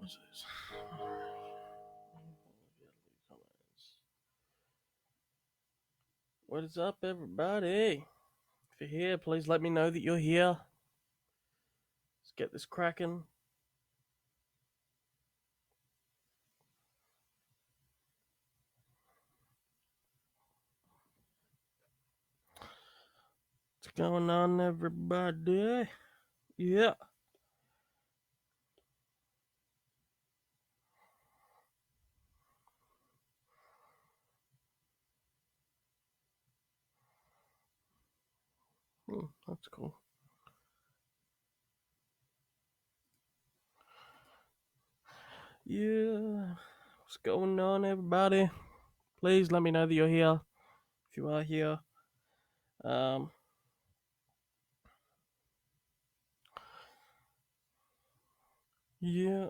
is this? What is up, everybody? If you're here, please let me know that you're here. Let's get this cracking. What's going on, everybody? Yeah. That's cool. Yeah. What's going on, everybody? Please let me know that you're here. If you are here. Yeah.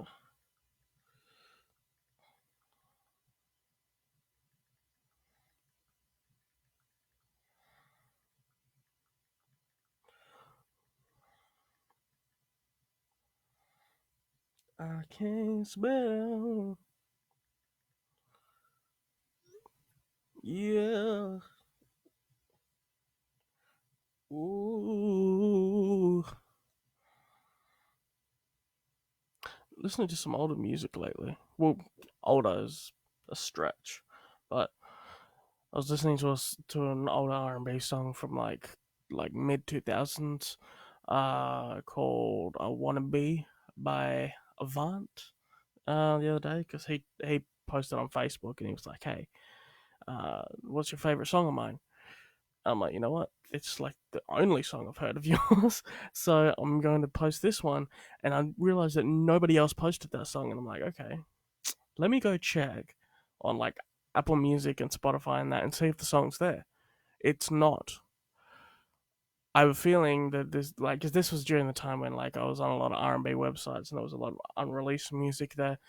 I can't spell. Yeah. Ooh. Listening to some older music lately. Well, older is a stretch, but I was listening to an older R&B song from like mid 2000s, called "I Wanna Be" by Avant. The other day, because he posted on Facebook and he was like, "Hey, what's your favorite song of mine?" I'm like, you know what? It's like the only song I've heard of yours, so I'm going to post this one. And I realized that nobody else posted that song, and I'm like, okay, let me go check on like Apple Music and Spotify and that, and see if the song's there. It's not. I have a feeling that this, like, because this was during the time when like I was on a lot of R&B websites and there was a lot of unreleased music there.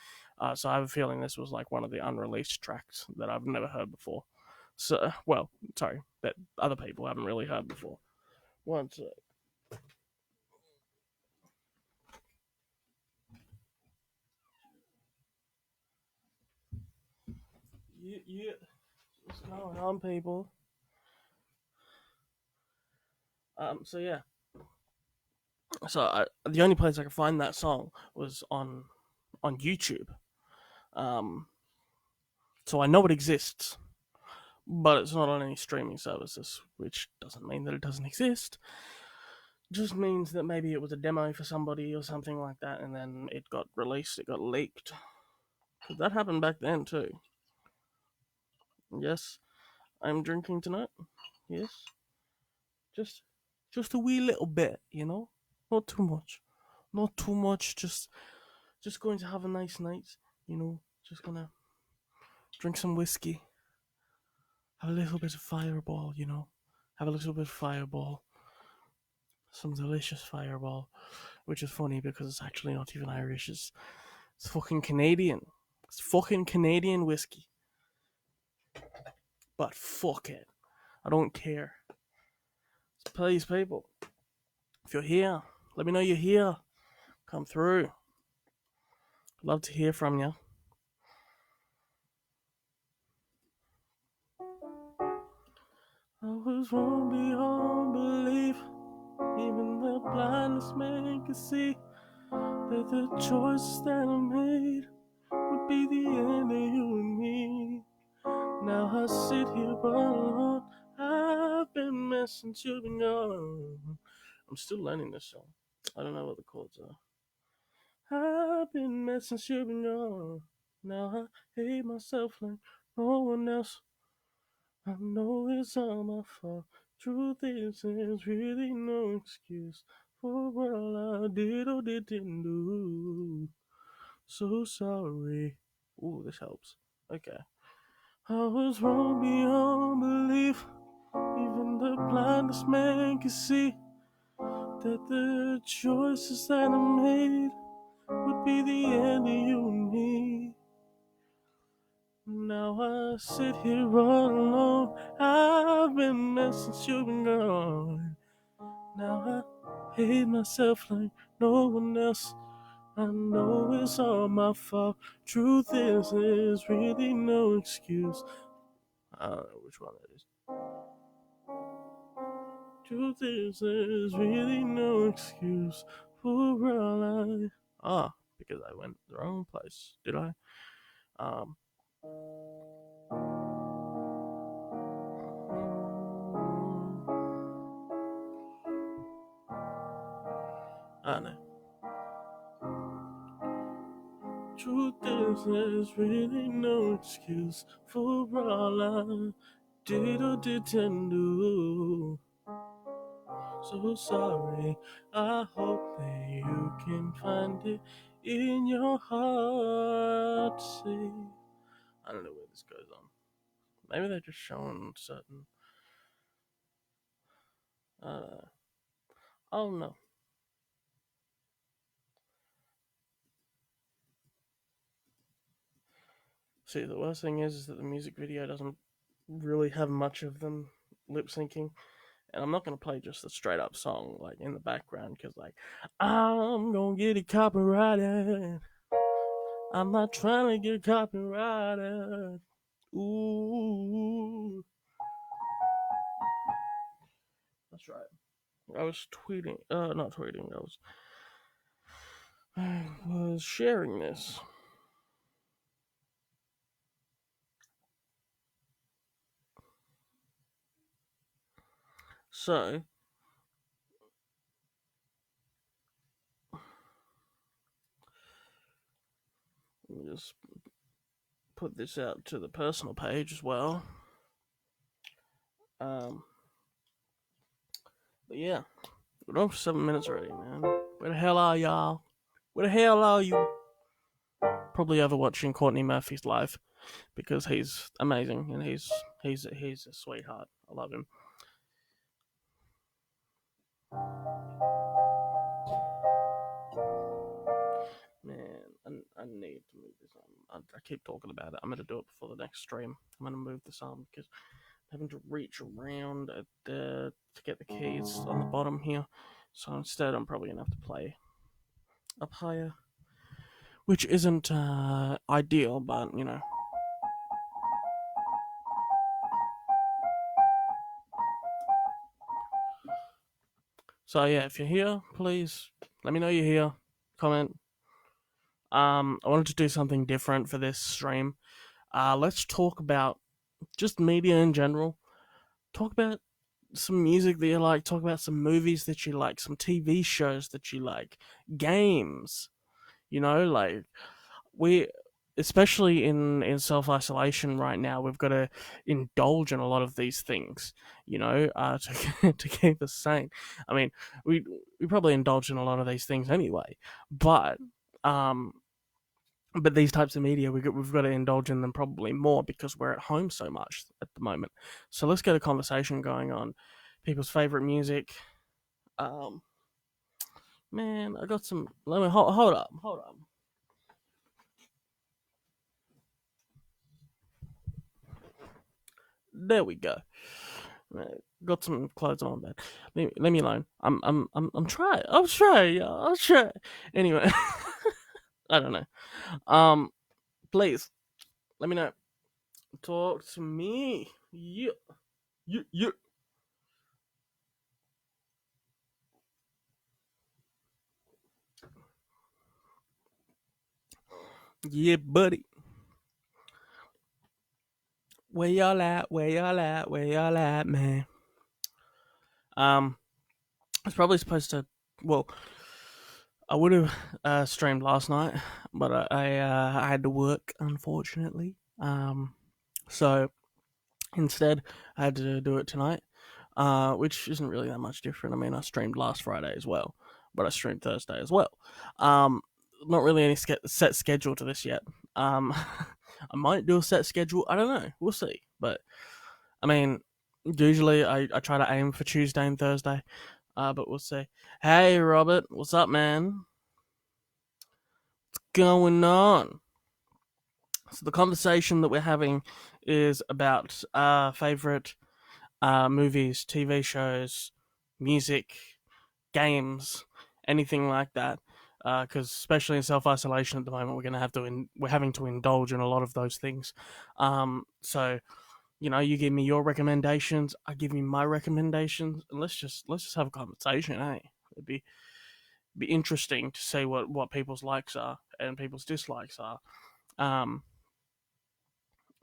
So I have a feeling this was like one of the unreleased tracks that I've never heard before. So, well, sorry, that other people haven't really heard before. One sec. Yeah. What's going on, people? So yeah. The only place I could find that song was on YouTube. Um, so I know it exists, but it's not on any streaming services, which doesn't mean that it doesn't exist. Just means that maybe it was a demo for somebody or something like that, and then it got released, it got leaked. Because that happened back then too. Yes, I'm drinking tonight. Yes, just just a wee little bit, not too much, not too much. Just going to have a nice night, Just gonna drink some whiskey, have a little bit of fireball, have a little bit of fireball, some delicious fireball, which is funny because it's actually not even Irish. It's fucking Canadian. It's fucking Canadian whiskey. But fuck it, I don't care. So please, people, if you're here, let me know you're here. Come through. Love to hear from you. I was wrong beyond belief. Even the blindest man could see that the choices that I made would be the end of you and me. Now I sit here alone. I've been messing since you've been gone. I'm still learning this song. I don't know what the chords are. I've been messing since you've been gone. Now I hate myself like no one else. I know it's all my fault. Truth is, there's really no excuse for what I did or didn't do. So sorry. Ooh, this helps. Okay. I was wrong beyond belief. Even the blindest man can see that the choices that I made would be the end of you and me. Now I sit here all alone. I've been messing since you've been gone. Now I hate myself like no one else. I know it's all my fault. Truth is, there's really no excuse. I don't know which one it is. Truth is, there's really no excuse for all I. Ah, because I went the wrong place. Did I? Um. I know. Truth is, there's really no excuse for all I did or didn't do. So sorry. I hope that you can find it in your heart to say. I don't know where this goes on. Maybe they're just showing certain. Uh, oh no. See, the worst thing is that the music video doesn't really have much of them lip syncing. And I'm not gonna play just a straight up song like in the background because like I'm gonna get it copyrighted. I'm not trying to get copyrighted. Ooh, that's right. I was tweeting. Not tweeting. I was sharing this. So let me just put this out to the personal page as well. Um, but yeah, we're on for 7 minutes already, man. Where the hell are y'all? Where the hell are you? Probably over watching Courtney Murphy's live because he's amazing and he's a sweetheart. I love him. Man, I need to move this on. I keep talking about it. I'm gonna do it before the next stream. I'm gonna move this on because I'm having to reach around at to get the keys on the bottom here. So instead, I'm probably gonna have to play up higher, which isn't ideal, but you know. So yeah, if you're here, please let me know you're here. Comment. I wanted to do something different for this stream. Let's talk about just media in general. Talk about some music that you like. Talk about some movies that you like. Some TV shows that you like. Games. You know, like we, especially in self isolation right now, we've got to indulge in a lot of these things. You know, to keep us sane. I mean, we probably indulge in a lot of these things anyway, but um but these types of media we've got to indulge in them probably more because we're at home so much at the moment. So let's get a conversation going on people's favorite music. um Man, I got some. Let me hold up. There we go. Got some clothes on, man. Leave me alone. I'm trying. I'll try, y'all. I'll try. Anyway, I don't know. Please let me know. Talk to me. Yeah, yeah, yeah. Yeah, buddy. Where y'all at? Where y'all at? Where y'all at, man? I was probably supposed to. Well, I would have streamed last night, but I had to work, unfortunately. So instead, I had to do it tonight, which isn't really that much different. I mean, I streamed last Friday as well, but I streamed Thursday as well. Um, Not really any set schedule to this yet. I might do a set schedule. I don't know. We'll see. But I mean, usually I try to aim for Tuesday and Thursday, but we'll see. Hey, Robert, what's up, man? What's going on? So the conversation that we're having is about favorite movies, TV shows, music, games, anything like that. because especially in self isolation at the moment, we're gonna have to we're having to indulge in a lot of those things. So you give me your recommendations, I give you my recommendations, and let's just have a conversation, eh? It'd be interesting to see what people's likes are and people's dislikes are. Um,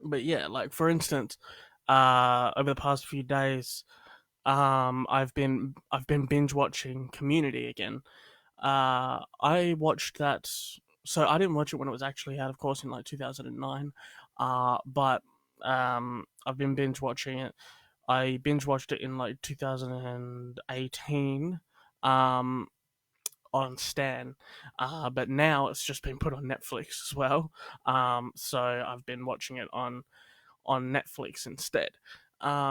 but yeah, like for instance, over the past few days, I've been binge watching Community again. I watched that. So I didn't watch it when it was actually out, of course, in like 2009. But I've been binge watching it. I binge watched it in like 2018. On Stan, but now it's just been put on Netflix as well. So I've been watching it on Netflix instead.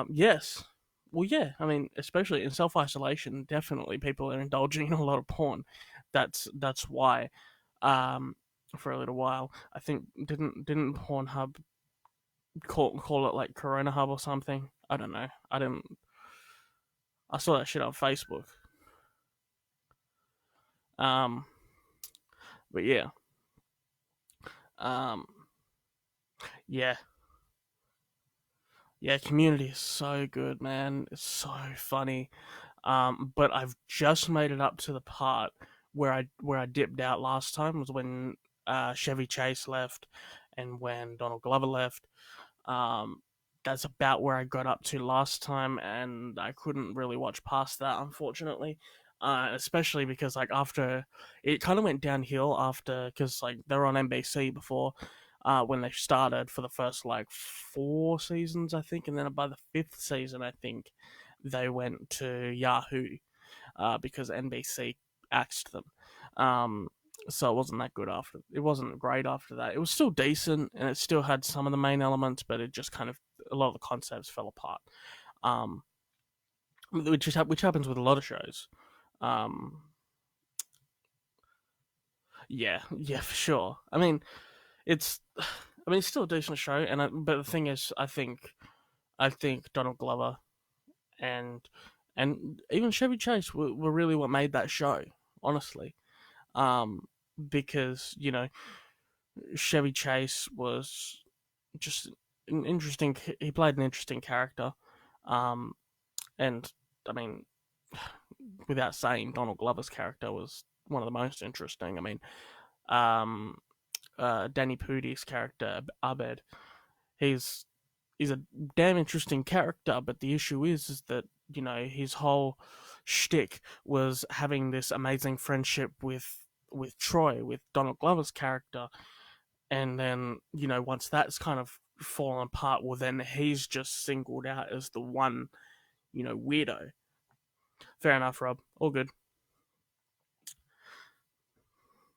Yes. Well, yeah. I mean, especially in self isolation, definitely people are indulging in a lot of porn. That's why. Um, for a little while, I think didn't Pornhub call it like Corona Hub or something? I don't know. I didn't. I saw that shit on Facebook. Um, but yeah. Um, yeah. Yeah, Community is so good, man. It's so funny. But I've just made it up to the part where I dipped out last time was when Chevy Chase left and when Donald Glover left. Um, that's about where I got up to last time, and I couldn't really watch past that, unfortunately. Especially because like after it kind of went downhill after because like they were on NBC before. When they started for the first like 4 seasons, I think, and then by the fifth season, I think they went to Yahoo because NBC axed them. Um, so it wasn't that good after. It wasn't great after that. It was still decent, and it still had some of the main elements, but it just kind of a lot of the concepts fell apart. Um, which happens with a lot of shows. Um, yeah, yeah, for sure. I mean, it's, it's still a decent show, but the thing is, I think Donald Glover and even Chevy Chase were really what made that show. Honestly, um, because Chevy Chase was just an interesting. He played an interesting character, um, and I mean, without saying, Donald Glover's character was one of the most interesting. I mean, um, Danny Pudi's character Abed, he's he's a damn interesting character, but the issue is that his whole shtick was having this amazing friendship with Troy, with Donald Glover's character, and then once that's kind of fallen apart, well then he's just singled out as the one weirdo. Fair enough, Rob. All good.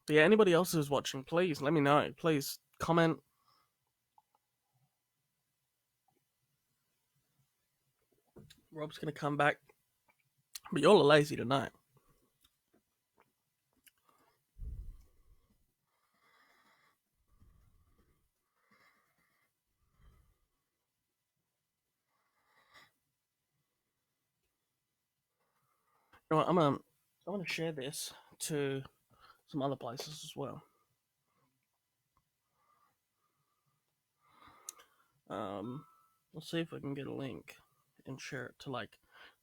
But yeah, anybody else who's watching, please let me know. Please comment. Rob's gonna come back, but y'all are lazy tonight. You know what, I'm gonna share this to some other places as well. Um, let's see if I can get a link and share it to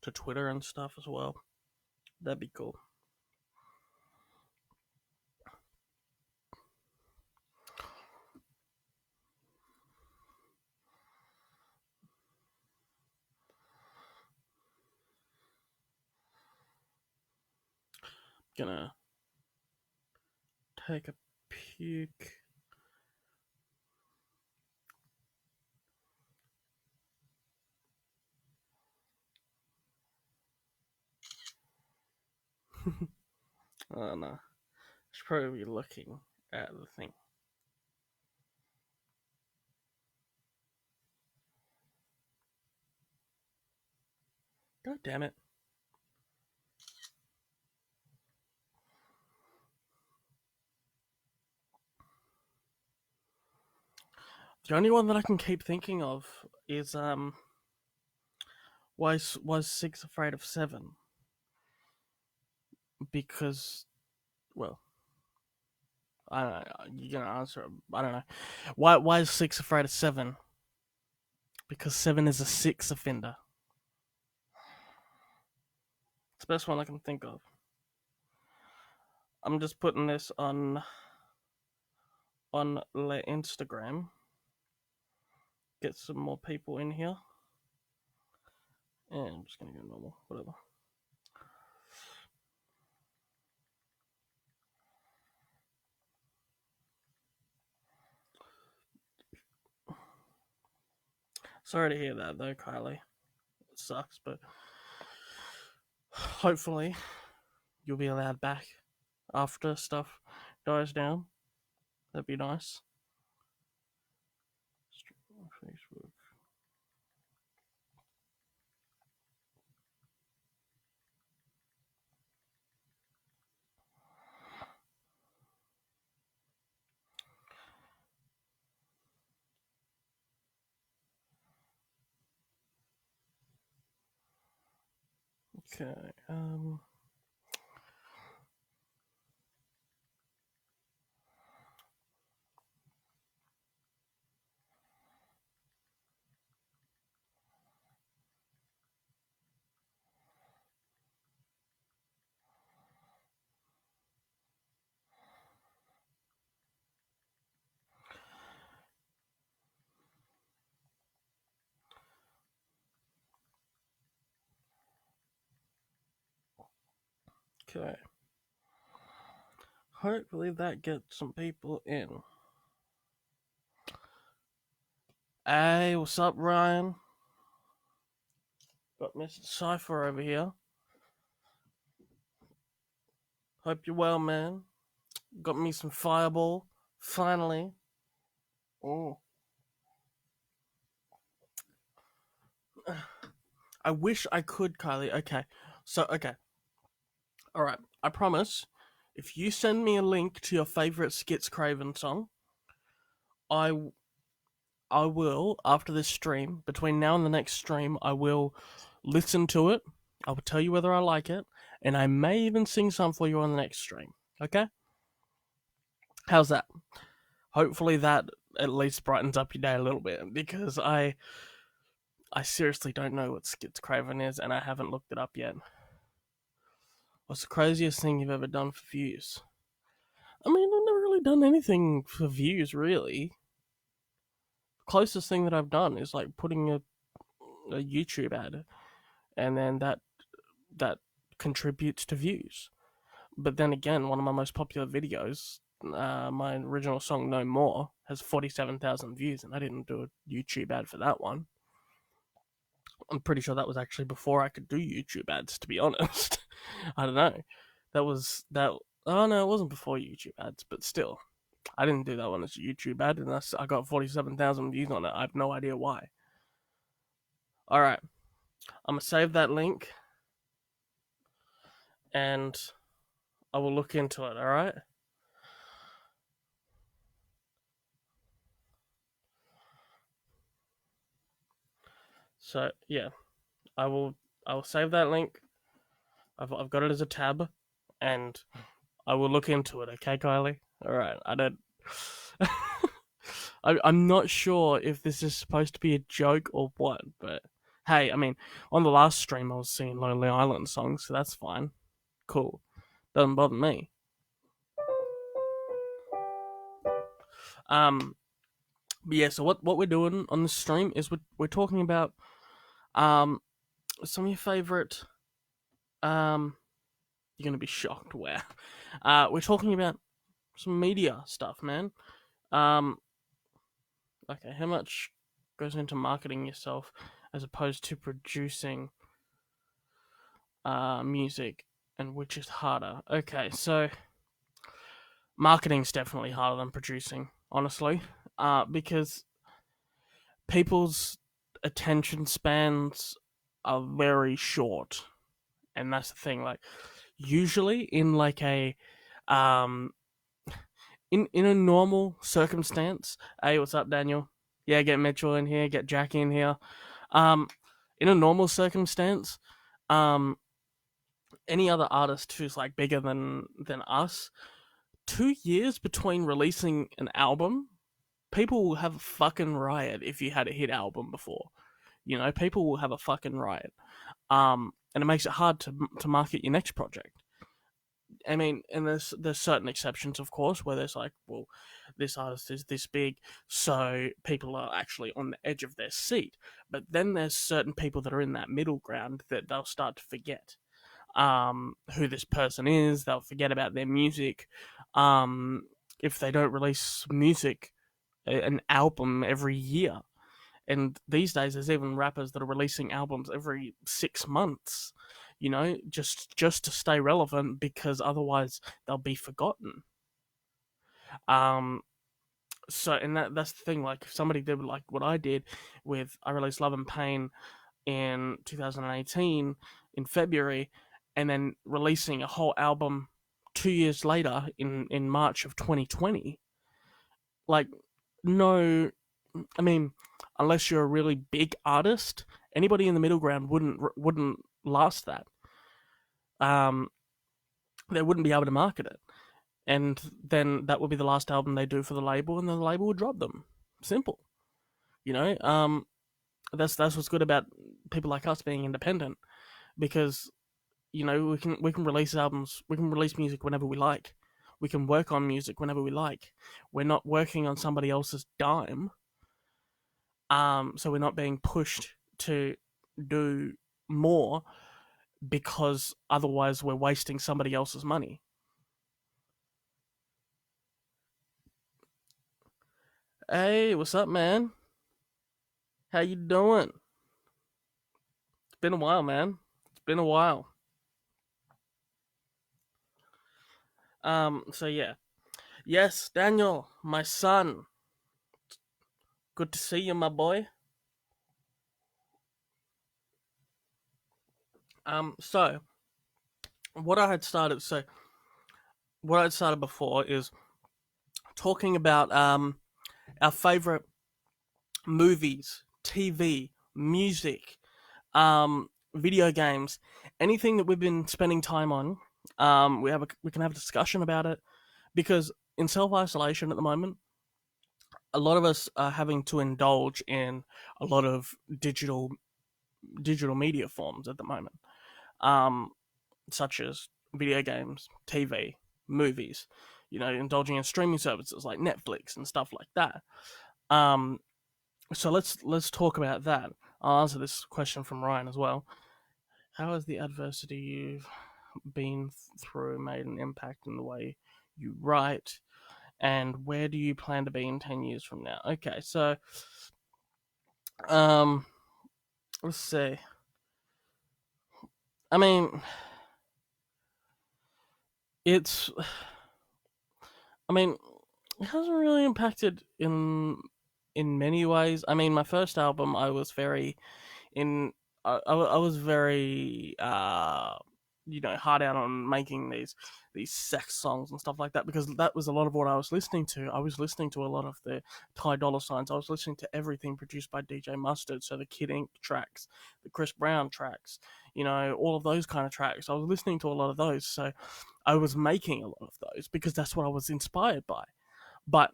to Twitter and stuff as well. That'd be cool. Gonna take a peek. Oh no, should probably be looking at the thing. God damn it! The only one that I can keep thinking of is was Six Afraid of Seven because well I don't know. You're gonna answer it. I don't know. Why is 6 afraid of 7? Because 7 is a 6 offender. It's the best one I can think of. I'm just putting this on the Instagram. Get some more people in here. And I'm just gonna go normal, whatever. Sorry to hear that though, Kylie. It sucks, but hopefully you'll be allowed back after stuff dies down. That'd be nice. Facebook. Okay. Okay. Hopefully that gets some people in. Hey, what's up, Ryan? Got Mr. Cypher over here. Hope you're well, man. Got me some Fireball. Finally. Oh. I wish I could, Kylie. Okay. Okay. Alright. I promise, if you send me a link to your favourite Skits Craven song, I will, after this stream, between now and the next stream, I will listen to it. I will tell you whether I like it, and I may even sing some for you on the next stream. Okay? How's that? Hopefully that at least brightens up your day a little bit, because I seriously don't know what Skits Craven is, and I haven't looked it up yet. What's the craziest thing you've ever done for views? I mean, I've never really done anything for views, really. The closest thing that I've done is like putting a YouTube ad, and then that contributes to views. But then again, one of my most popular videos, my original song "No More," has 47,000 views, and I didn't do a YouTube ad for that one. I'm pretty sure that was actually before I could do YouTube ads, to be honest. I don't know. That was that. Oh no, it wasn't before YouTube ads, but still, I didn't do that one as a YouTube ad, and I got 47,000 views on it. I have no idea why. All right, I'm gonna save that link, and I will look into it. All right. So yeah, I will save that link. I've got it as a tab, and I will look into it. Okay, Kylie. All right. I don't. I'm not sure if this is supposed to be a joke or what, but hey, I mean, on the last stream I was singing Lonely Island songs, so that's fine. Cool. Doesn't bother me. But yeah, so what we're doing on this stream is we're talking about some of your favorite you're gonna be shocked where we're talking about some media stuff, man. Okay, how much goes into marketing yourself as opposed to producing music, and which is harder? Okay, so marketing's definitely harder than producing, honestly, because people's attention spans are very short, and that's the thing. Like, usually in like a in a normal circumstance, hey, what's up, Daniel? Yeah, get Mitchell in here, get Jack in here. Um, in a normal circumstance, um, any other artist who's like bigger than us, 2 years between releasing an album, people will have a fucking riot if you had a hit album before. You know, people will have a fucking riot. And it makes it hard to market your next project. I mean, and there's certain exceptions, of course, where there's like, well, this artist is this big, so people are actually on the edge of their seat. But then there's certain people that are in that middle ground that they'll start to forget who this person is. They'll forget about their music. If they don't release music, an album every year. And these days, there's even rappers that are releasing albums every 6 months. You know, just to stay relevant because otherwise they'll be forgotten. Um, so and that's the thing. Like if somebody did like what I did with I released Love and Pain in 2018 in February, and then releasing a whole album 2 years later in March of 2020. Like no, I mean, unless you're a really big artist, anybody in the middle ground wouldn't last that. Um, they wouldn't be able to market it, and then that would be the last album they do for the label, and then the label would drop them. Simple, you know. That's what's good about people like us being independent, because you know we can release albums, we can release music whenever we like, we can work on music whenever we like. We're not working on somebody else's dime. So we're not being pushed to do more because otherwise we're wasting somebody else's money. Hey, what's up, man? How you doing? It's been a while, man. It's been a while. So yeah. Yes, Daniel, my son. Good to see you, my boy. So what I had started so what I'd started before is talking about our favorite movies, TV, music, video games, anything that we've been spending time on. We can have a discussion about it because in self isolation at the moment, a lot of us are having to indulge in a lot of digital media forms at the moment, um, such as video games, TV, movies. You know, indulging in streaming services like Netflix and stuff like that. Um, so let's talk about that. I'll answer this question from Ryan as well. How has the adversity you've been through made an impact in the way you write? And where do you plan to be in 10 years from now? Okay, so um, let's see. I mean, it's. I mean, it hasn't really impacted in many ways. I mean, my first album, I was very in I was very hard out on making these sex songs and stuff like that because that was a lot of what I was listening to. I was listening to a lot of the Ty Dolla Signs. I was listening to everything produced by DJ Mustard, so the Kid Ink tracks, the Chris Brown tracks, you know, all of those kind of tracks. I was listening to a lot of those, so I was making a lot of those because that's what I was inspired by. But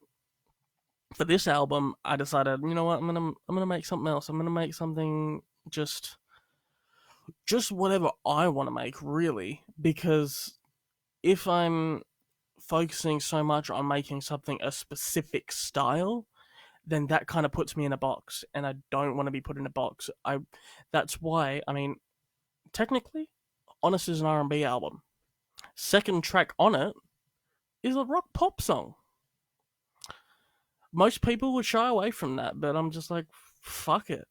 for this album, I decided, you know what, I'm gonna make something else. I'm gonna make something just whatever I want to make, really, because if I'm focusing so much on making something a specific style, then that kind of puts me in a box, and I don't want to be put in a box. That's why, I mean, technically, Honest is an R&B album. Second track on it is a rock pop song. Most people would shy away from that, but I'm just like, fuck it.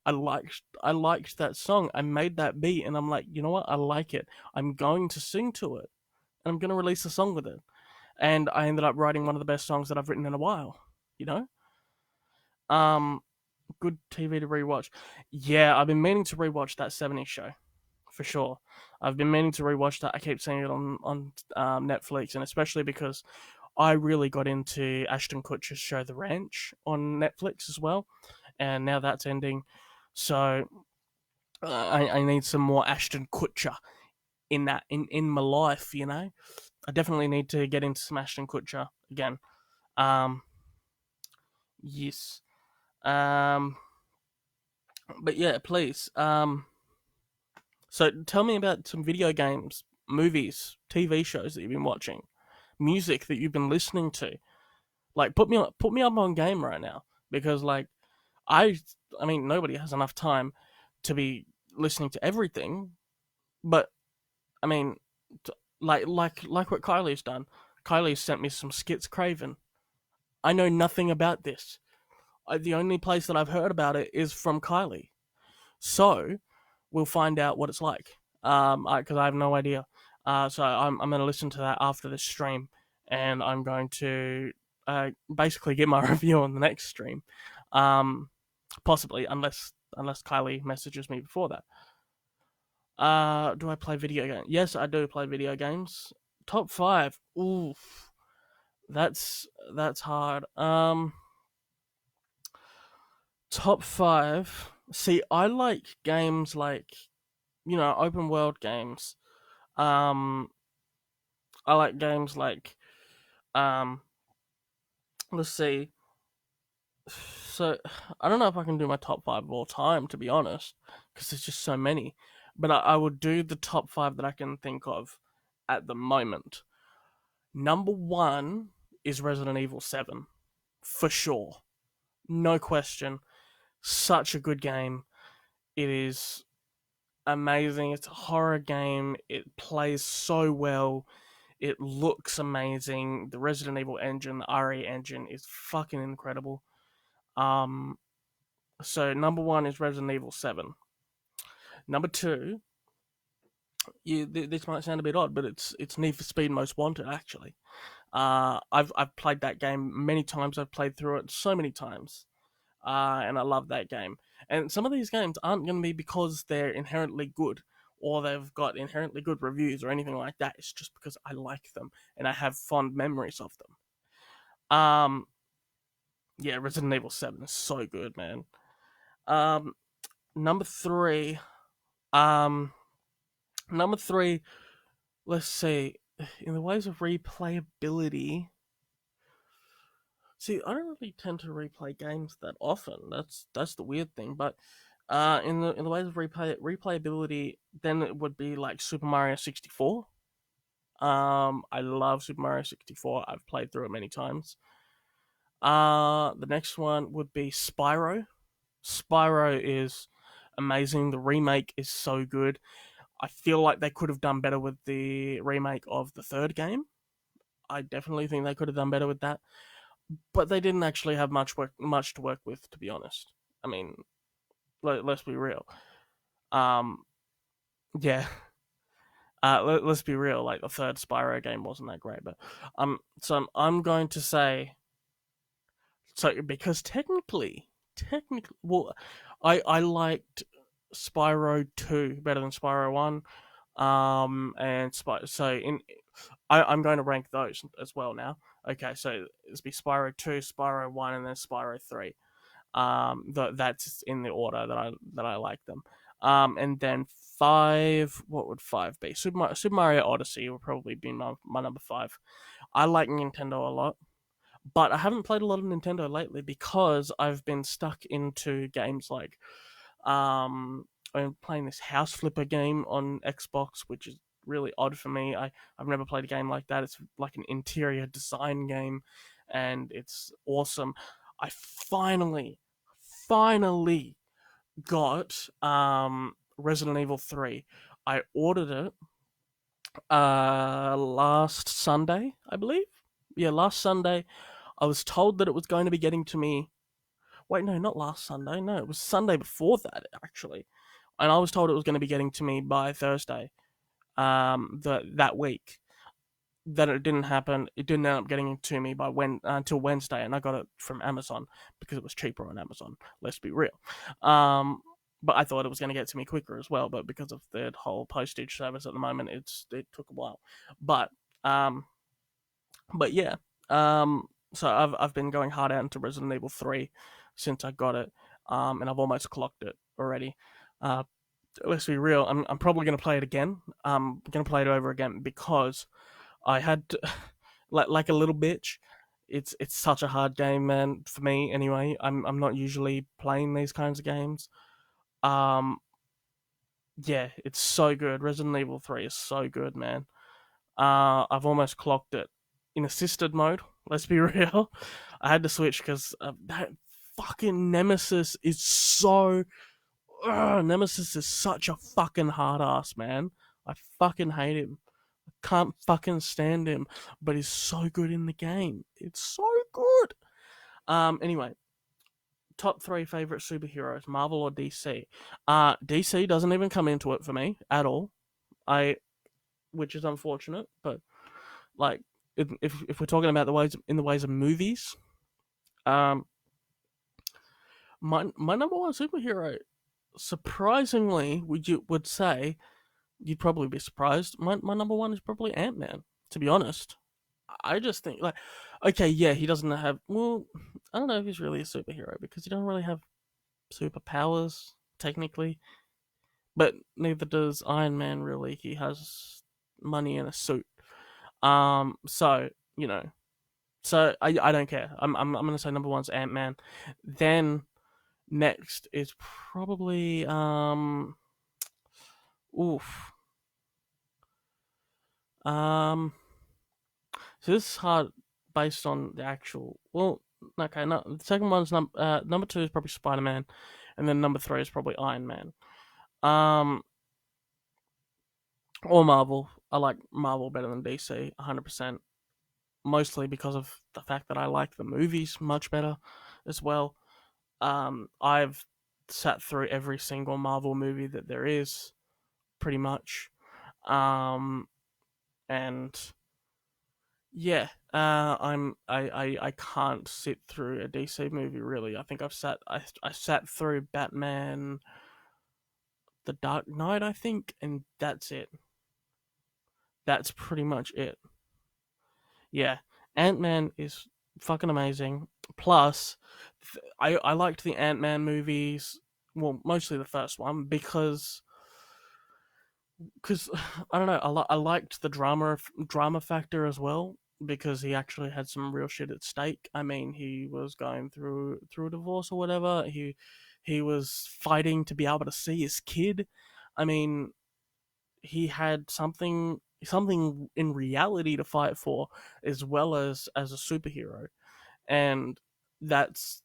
I liked that song. I made that beat, and I'm like, you know what? I like it. I'm going to sing to it, and I'm going to release a song with it. And I ended up writing one of the best songs that I've written in a while. You know, um, good TV to rewatch. Yeah, I've been meaning to rewatch that '70s show for sure. I've been meaning to rewatch that. I keep seeing it on Netflix, and especially because I really got into Ashton Kutcher's show The Ranch on Netflix as well, and now that's ending. So I need some more Ashton Kutcher in my life, you know. I definitely need to get into Smash and Kutcher again. Um, yes. Um, but yeah, please. So tell me about some video games, movies, TV shows that you've been watching, music that you've been listening to. Like, put me up on game right now because I I mean nobody has enough time to be listening to everything, but I mean, like what Kylie's done. Kylie sent me some Skits Craven. I know nothing about this. The only place that I've heard about it is from Kylie. So we'll find out what it's like. Because I have no idea. So I'm going to listen to that after this stream, and I'm going to basically get my review on the next stream. Possibly, unless Kylie messages me before that. Do I play video games? Yes, I do play video games. Top five. Oof, that's hard. Top five. See, I like games like open world games. Um, I like games like um. Let's see. So I don't know if I can do my top five of all time, to be honest, because there's just so many. But I would do the top five that I can think of at the moment. Number one is Resident Evil 7, for sure. No question. Such a good game. It is amazing. It's a horror game. It plays so well. It looks amazing. The Resident Evil engine, the RE engine, is fucking incredible. Um, so number one is Resident Evil 7. Number two, this might sound a bit odd, but it's Need for Speed Most Wanted actually. I've played that game many times. I've played through it so many times, and I love that game. And some of these games aren't going to be because they're inherently good or they've got inherently good reviews or anything like that. It's just because I like them and I have fond memories of them. Yeah, Resident Evil 7 is so good, man. Um, number three, um, number three. Let's see. In the ways of replayability, see, I don't really tend to replay games that often. That's the weird thing. But in the ways of replayability, then it would be like Super Mario 64. I love Super Mario 64. I've played through it many times. The next one would be Spyro. Spyro is amazing. The remake is so good. I feel like they could have done better with the remake of the third game. I definitely think they could have done better with that, but they didn't actually have much to work with, to be honest. I mean, let's be real. Um, yeah. Let's be real. Like the third Spyro game wasn't that great, but so I'm going to say so because well, I liked Spyro 2 better than Spyro 1. And so I'm going to rank those as well now. Okay, so it's be Spyro 2, Spyro 1, and then Spyro 3. That's in the order that I like them. And then five, what would five be? Super Mario Odyssey would probably be my number five. I like Nintendo a lot, but I haven't played a lot of Nintendo lately because I've been stuck into games like I'm playing this house flipper game on Xbox, which is really odd for me. I've never played a game like that. It's like an interior design game, and it's awesome. I finally got Resident Evil 3. I ordered it last Sunday, I believe. Yeah, last Sunday. I was told that it was going to be getting to me. Wait, no, not last Sunday. No, it was Sunday before that actually, and I was told it was going to be getting to me by Thursday. That week. Then it didn't happen. It didn't end up getting to me by until Wednesday, and I got it from Amazon because it was cheaper on Amazon. Let's be real. Um, but I thought it was going to get to me quicker as well. But because of the whole postage service at the moment, it took a while. But um, but yeah. So I've been going hard out into Resident Evil 3 since I got it. And I've almost clocked it already. Uh, let's be real. I'm probably going to play it again. I'm going to play it over again because I had to, like a little bitch. It's such a hard game, man. For me, anyway. I'm not usually playing these kinds of games. Um, yeah, it's so good. Resident Evil 3 is so good, man. I've almost clocked it in assisted mode. Let's be real. I had to switch because that fucking Nemesis is so. Nemesis is such a fucking hard ass, man. I fucking hate him. Can't fucking stand him, but he's so good in the game. It's so good. Anyway, top three favorite superheroes, Marvel or DC? DC doesn't even come into it for me at all. Which is unfortunate, but like, if we're talking about the ways of movies, um, my number one superhero, surprisingly, would say, you'd probably be surprised. My number one is probably Ant-Man. To be honest, I just think, like, okay, yeah, he doesn't have. Well, I don't know if he's really a superhero because he doesn't really have superpowers technically, but neither does Iron Man. Really, he has money in a suit. So you know, so I don't care. I'm gonna say number one's Ant Man. Then next is probably oof um so this is hard based on the actual. Well, okay, no. The second one's number two is probably Spider Man, and then number three is probably Iron Man. Um, or Marvel. I like Marvel better than DC, 100%. Mostly because of the fact that I like the movies much better, as well. I've sat through every single Marvel movie that there is, pretty much. Um, and yeah, I can't sit through a DC movie really. I think I sat through Batman, The Dark Knight, I think, and that's it. That's pretty much it. Yeah, Ant Man is fucking amazing. Plus, I liked the Ant Man movies. Well, mostly the first one because I don't know. I liked the drama factor as well because he actually had some real shit at stake. I mean, he was going through a divorce or whatever. He was fighting to be able to see his kid. I mean, he had something in reality to fight for, as well as a superhero, and that's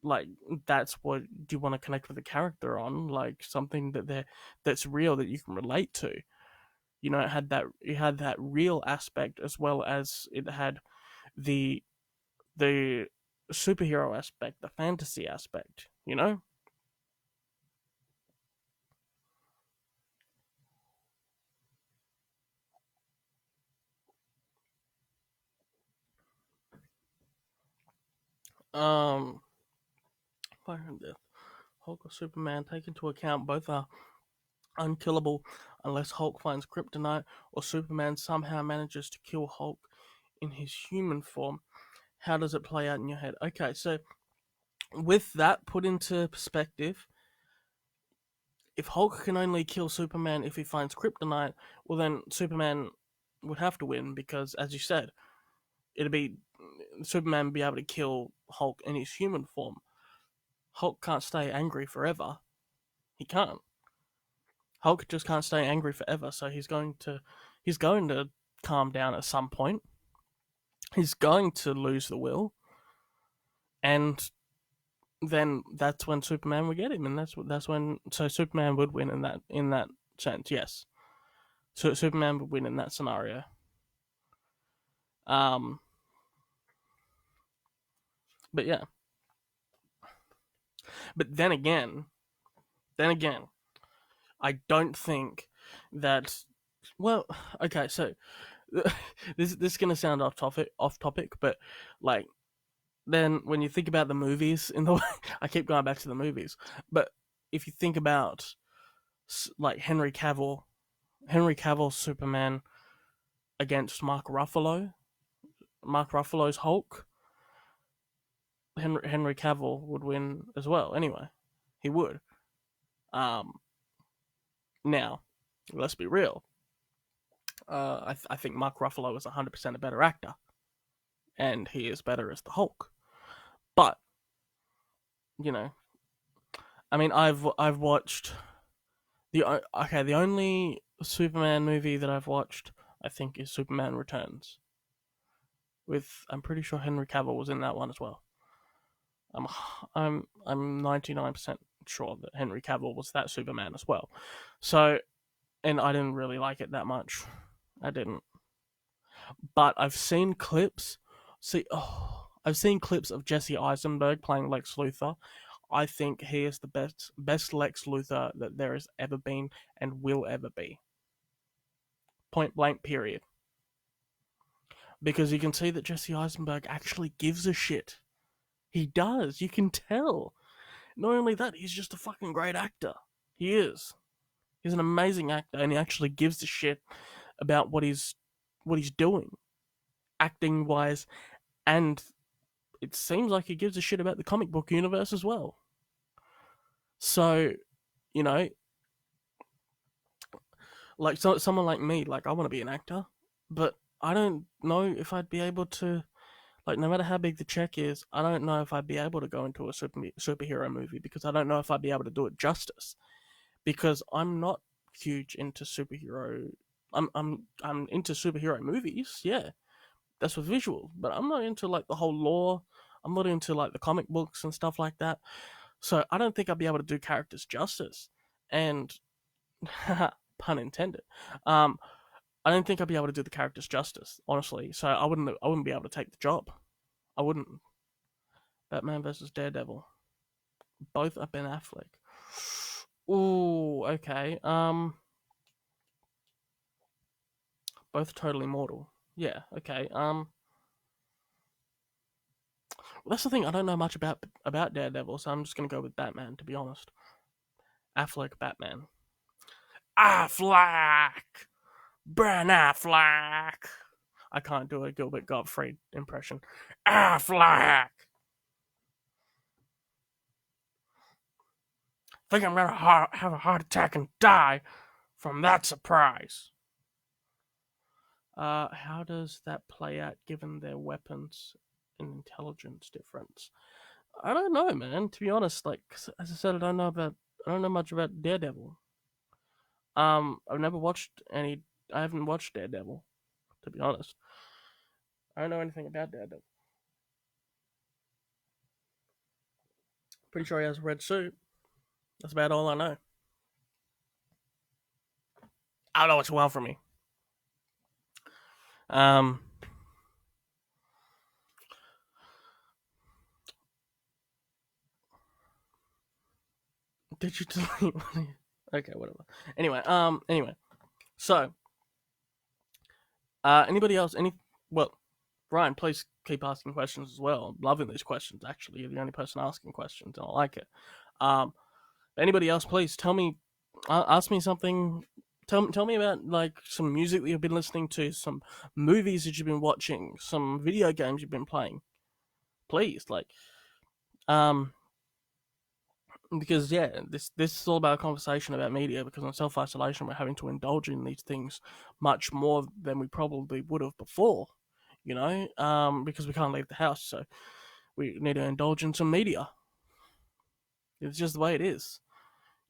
like that's what you want to connect with the character on, like something that's real that you can relate to. It had that real aspect as well as it had the the superhero aspect, the fantasy aspect. Um, Fire and Death, Hulk or Superman. Take into account both are unkillable unless Hulk finds kryptonite or Superman somehow manages to kill Hulk in his human form. How does it play out in your head? Okay, so with that put into perspective, if Hulk can only kill Superman if he finds kryptonite, well then Superman would have to win because, as you said, it'd be Superman would be able to kill Hulk in his human form. Hulk can't stay angry forever. He can't. Hulk just can't stay angry forever. So he's going to calm down at some point. He's going to lose the will, and then that's when Superman would get him, and that's when Superman would win in that sense. Yes, so Superman would win in that scenario. Um, but yeah, but then again, I don't think that. Well, okay, so this is gonna sound off topic, but like then when you think about the movies in the I keep going back to the movies, but if you think about like Henry Cavill Superman against Mark Ruffalo's Hulk, Henry Cavill would win as well. Anyway, he would. Um, Now, let's be real. I think Mark Ruffalo is 100% a better actor, and he is better as the Hulk. But you know, I mean, I've watched the only Superman movie that I've watched, I think, is Superman Returns. With I'm pretty sure Henry Cavill was in that one as well. I'm I'm 99% sure that Henry Cavill was that Superman as well. So, and I didn't really like it that much. I didn't. But I've seen clips. I've seen clips of Jesse Eisenberg playing Lex Luthor. I think he is the best Lex Luthor that there has ever been and will ever be. Point blank, period. Because you can see that Jesse Eisenberg actually gives a shit. He does. You can tell. Not only that, he's just a fucking great actor. He is. He's an amazing actor, and he actually gives a shit about what he's doing, acting wise, and it seems like he gives a shit about the comic book universe as well. So, you know, like someone like me, like I want to be an actor, but I don't know if I'd be able to. Like, no matter how big the check is, I don't know if I'd be able to go into a superhero movie because I don't know if I'd be able to do it justice. Because I'm not huge into superhero. I'm into superhero movies, yeah. That's with visual, but I'm not into like the whole lore. I'm not into like the comic books and stuff like that. So I don't think I'd be able to do characters justice. And pun intended. Um, I don't think I'd be able to do the characters justice, honestly. So I wouldn't be able to take the job. I wouldn't. Batman versus Daredevil. Both are Ben Affleck. Ooh, okay. Both totally mortal. Yeah, okay. Well, that's the thing. I don't know much about Daredevil, so I'm just gonna go with Batman. To be honest, Affleck Batman. Affleck, Ben Affleck. I can't do a Gilbert Gottfried impression. Affleck. Think I'm gonna have a heart attack and die from that surprise. How does that play out given their weapons and intelligence difference? I don't know, man. To be honest, like as I said, I don't know much about Daredevil. I've never watched any. I haven't watched Daredevil, to be honest. I don't know anything about Daredevil. Pretty sure he has a red suit. That's about all I know. I don't know what you want from me. Um, did you delete? Okay, whatever. Anyway. So, anybody else? Well, Ryan, please keep asking questions as well. I'm loving these questions. Actually, you're the only person asking questions, and I like it. Um, anybody else, please tell me, ask me something. Tell me about like some music that you've been listening to, some movies that you've been watching, some video games you've been playing. Please, um, because yeah, this is all about a conversation about media. Because in self isolation, we're having to indulge in these things much more than we probably would have before. Because we can't leave the house, so we need to indulge in some media. It's just the way it is.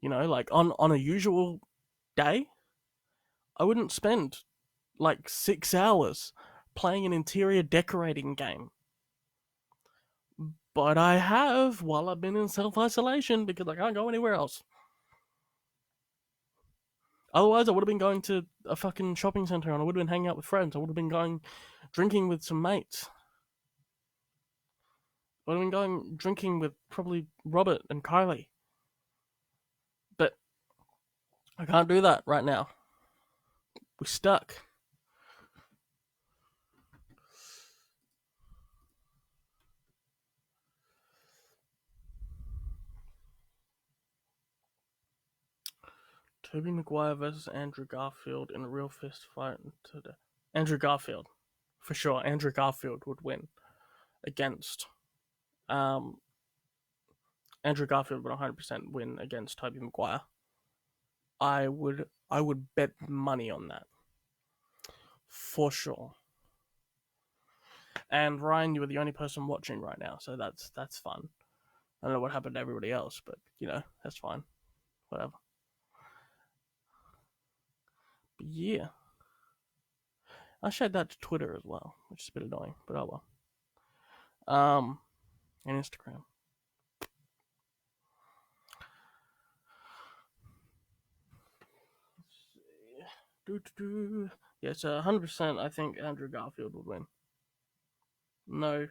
Like on a usual day, I wouldn't spend like 6 hours playing an interior decorating game. But I have while I've been in self isolation because I can't go anywhere else. Otherwise, I would have been going to a fucking shopping center and I would have been hanging out with friends. I would have been going drinking with some mates. I would have been going drinking with probably Robert and Kylie. But I can't do that right now. We're stuck. Tobey Maguire versus Andrew Garfield in a real fist fight today. Andrew Garfield, for sure. Andrew Garfield would win against. Um, Andrew Garfield would 100% win against Tobey Maguire. I would bet money on that. for sure. And Ryan, you were the only person watching right now, so that's fun. I don't know what happened to everybody else, but that's fine. Whatever. But yeah, I shared that to Twitter as well, which is a bit annoying, but oh well. And Instagram. Yeah, so 100%. I think Andrew Garfield would win. No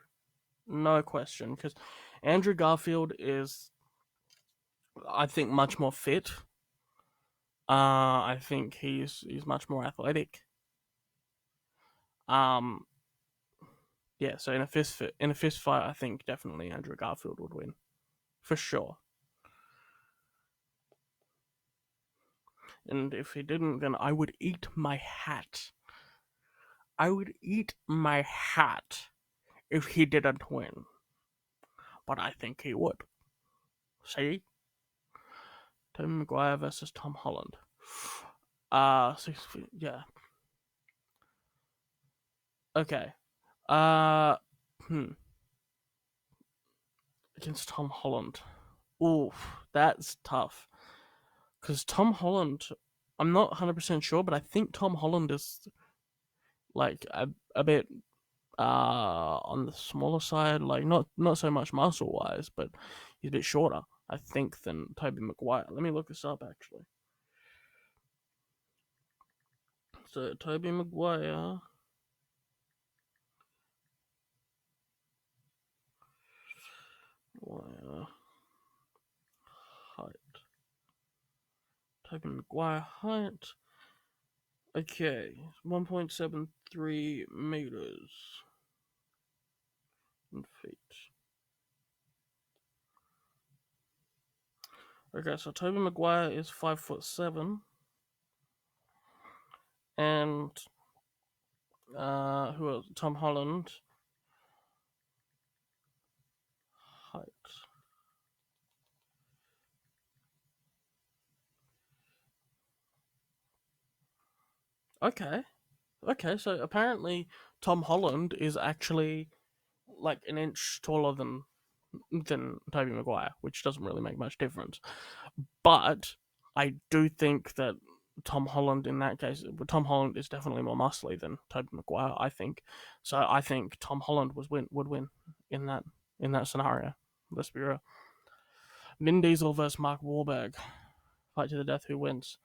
question, because Andrew Garfield is, I think, much more fit. I think he's much more athletic. Um, yeah. So in a fist fight, I think definitely Andrew Garfield would win, for sure. And if he didn't, then I would eat my hat. I would eat my hat if he didn't win. But I think he would. See? Tobey Maguire versus Tom Holland. 6 feet, yeah. Okay. Uh, hmm. Against Tom Holland. Ooh, that's tough. Because Tom Holland, I'm not 100% sure, but I think Tom Holland is like a bit on the smaller side, like not so much muscle wise, but he's a bit shorter, I think, than Tobey Maguire. Let me look this up actually. So Tobey Maguire. Height. Tobey Maguire height. Okay, 1.73 meters in feet. Okay, so Tobey Maguire is 5'7", and who else? Tom Holland height. Okay, so apparently Tom Holland is actually like an inch taller than Tobey Maguire, which doesn't really make much difference. But I do think that Tom Holland in that case, Tom Holland is definitely more muscly than Tobey Maguire. I think so. I think Tom Holland would win in that scenario. Let's be real. Vin Diesel versus Mark Wahlberg. Fight to the death. Who wins?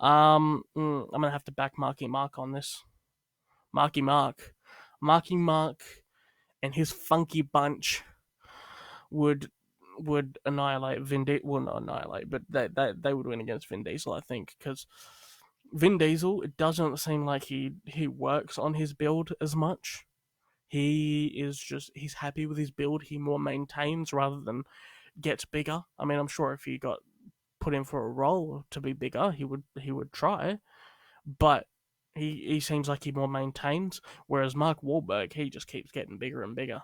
I'm gonna have to back Marky Mark on this. Marky Mark, and his funky bunch would annihilate Vin Diesel. Well, not annihilate, but they would win against Vin Diesel, I think, because Vin Diesel, it doesn't seem like he works on his build as much. He's happy with his build. He more maintains rather than gets bigger. I mean, I'm sure if he got put in for a role to be bigger, he would try, but he seems like he more maintains. Whereas Mark Wahlberg, he just keeps getting bigger and bigger,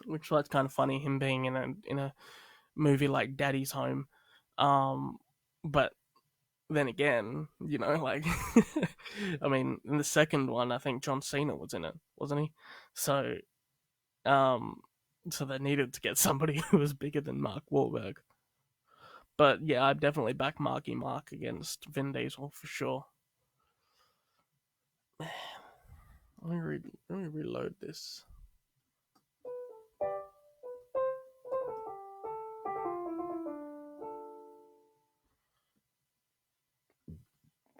which that's kind of funny. Him being in a movie like Daddy's Home, but then again, like, I mean, in the second one, I think John Cena was in it, wasn't he? So, um, so they needed to get somebody who was bigger than Mark Wahlberg. But yeah, I'd definitely back Marky Mark against Vin Diesel for sure. Let me reload this.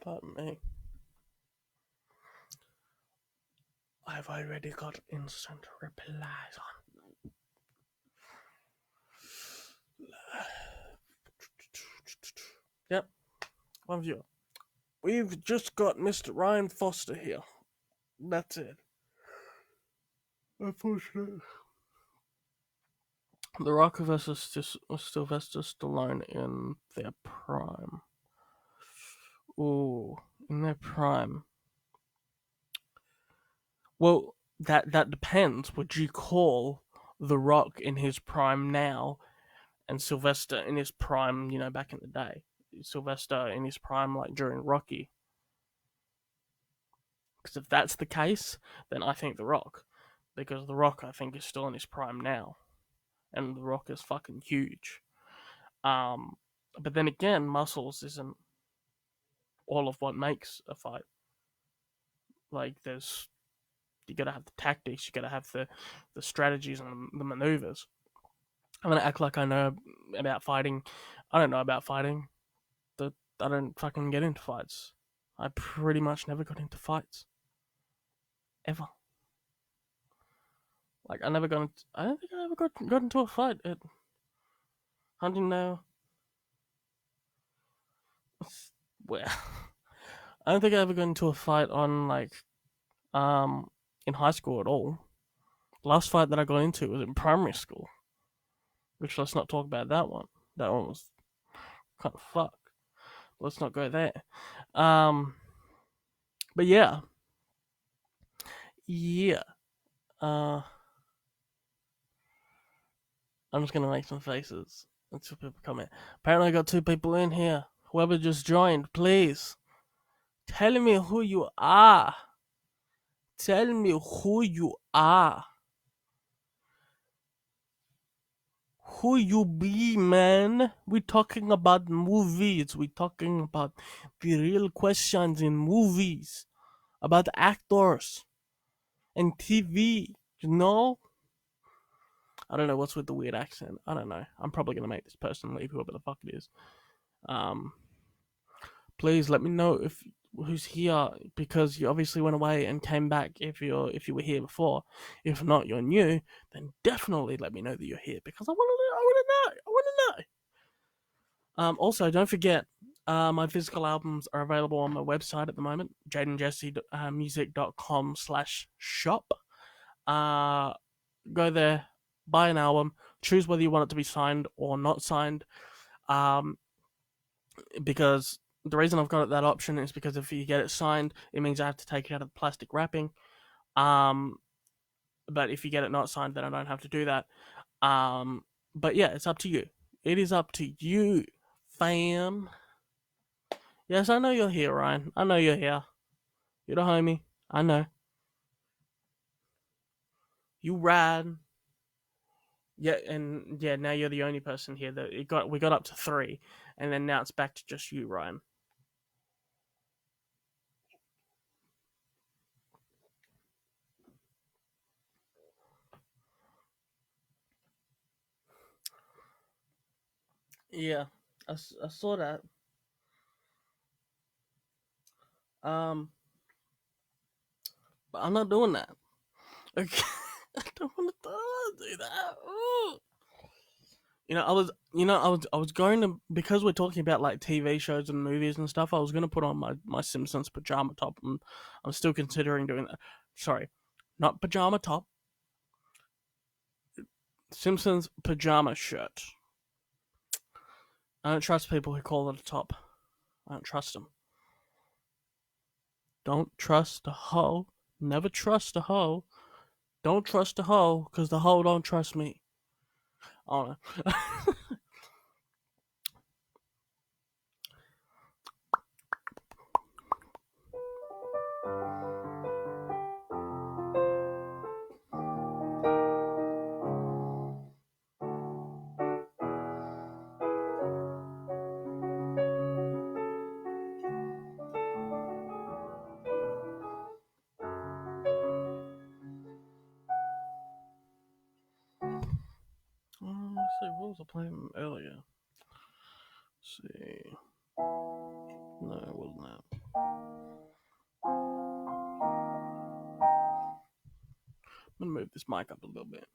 Pardon me. I've already got instant replies on. Yep, one viewer. We've just got Mr. Ryan Foster here. That's it. Unfortunately. The Rock versus Sylvester Stallone in their prime. Ooh, in their prime. Well, that depends. Would you call The Rock in his prime now and Sylvester in his prime, back in the day? Sylvester in his prime, like during Rocky. Because if that's the case, then I think The Rock, because The Rock I think is still in his prime now, and The Rock is fucking huge. Um, but then again, muscles isn't all of what makes a fight. Like there's you gotta have the tactics, you gotta have the strategies and the maneuvers. I'm gonna act like I know about fighting. I don't know about fighting. I don't fucking get into fights. I pretty much never got into fights. Ever. Like I never got into, I don't think I ever got into a fight at hunting now. Where I don't think I ever got into a fight on like in high school at all. The last fight that I got into was in primary school. Which let's not talk about that one. That one was kind of fucked. Let's not go there. Um but yeah. Yeah. Uh I'm just gonna make some faces until people come in. Apparently I got 2 people in here. Whoever just joined, please tell me who you are. Tell me who you are. Who you be, man? We talking about movies. We talking about the real questions in movies. About actors and TV. You know? I don't know what's with the weird accent. I don't know. I'm probably gonna make this person leave, whoever the fuck it is. Um, please let me know if who's here, because you obviously went away and came back if you were here before. If not, you're new, then definitely let me know that you're here, because I want to know. Also, don't forget, my physical albums are available on my website at the moment, jaydenjesse music.com/shop. Go there, buy an album, choose whether you want it to be signed or not signed. Because the reason I've got that option is because if you get it signed, it means I have to take it out of the plastic wrapping. But if you get it not signed, then I don't have to do that. But yeah, it's up to you. It is up to you, fam. Yes, I know you're here, Ryan. I know you're here. You're the homie. I know. You rad. Yeah, and yeah, now you're the only person here that we got up to 3, and then now it's back to just you, Ryan. Yeah, I saw that. Um, but I'm not doing that. Okay. I don't want to do that. Ooh. I was going to, because we're talking about like TV shows and movies and stuff. I was going to put on my Simpsons pajama top, and I'm still considering doing that. Sorry, not pajama top. Simpsons pajama shirt. I don't trust people who call it a top. I don't trust them. Don't trust a hoe. Never trust a hoe. Don't trust a hoe, because the hoe don't trust me. I don't know. Let's see, what was I playing earlier? Let's see. No, it wasn't that. I'm gonna move this mic up a little bit.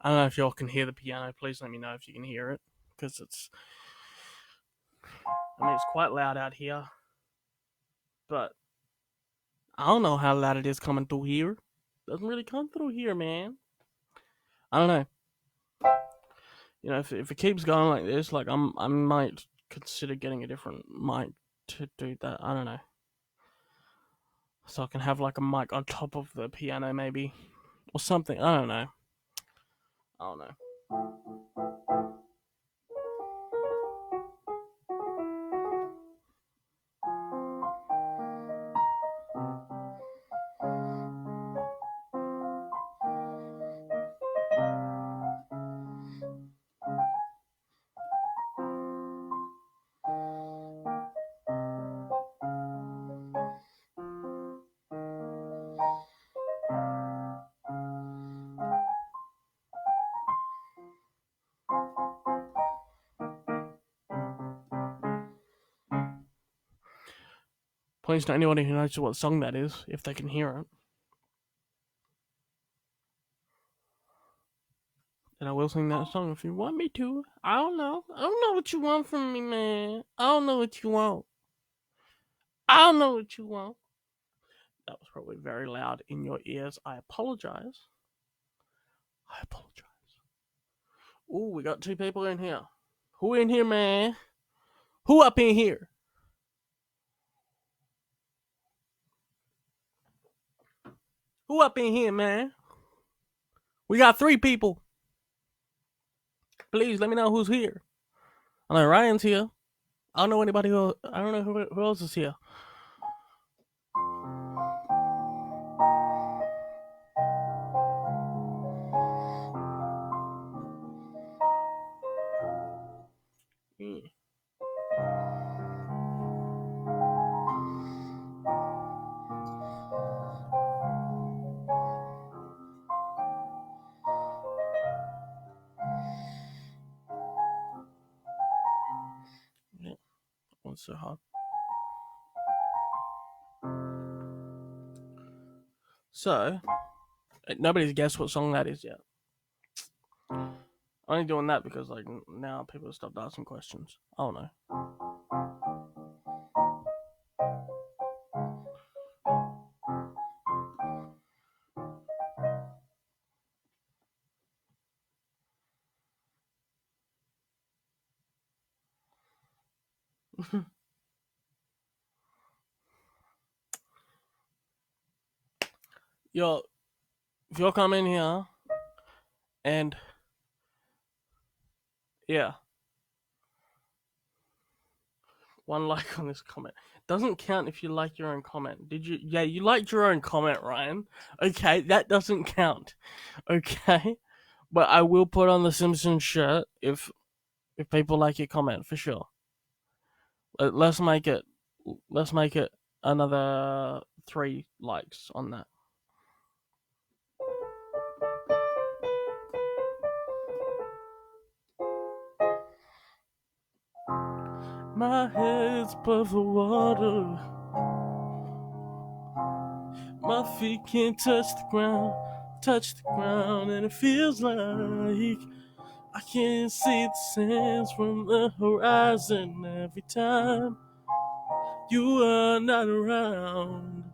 I don't know if y'all can hear the piano. Please let me know if you can hear it, because it's quite loud out here. But I don't know how loud it is coming through here. Doesn't really come through here, man. I don't know. You know, if it keeps going like this, like I might consider getting a different mic to do that. I don't know. So I can have like a mic on top of the piano, maybe, or something. I don't know. I don't know. Please to anyone who knows what song that is, if they can hear it. And I will sing that song if you want me to. I don't know. I don't know what you want from me, man. I don't know what you want. I don't know what you want. That was probably very loud in your ears. I apologize. I apologize. Ooh, we got 2 people in here. Who in here, man? Who up in here? Who up in here, man? We got 3 people. Please let me know who's here. I know Ryan's here. I don't know anybody who. I don't know who else is here. Yeah. Yeah. What's so hard? So, nobody's guessed what song that is yet. I'm only doing that because like now people have stopped asking questions. I don't know. Yo, if you'll come in here and yeah, 1 like on this comment doesn't count if you like your own comment. Did you? Yeah, you liked your own comment, Ryan. Okay, that doesn't count. Okay, but I will put on the Simpsons shirt if people like your comment for sure. Let's make it. Let's make it another 3 likes on that. My head's above the water. My feet can't touch the ground, and it feels like I can't see the sands from the horizon every time you are not around.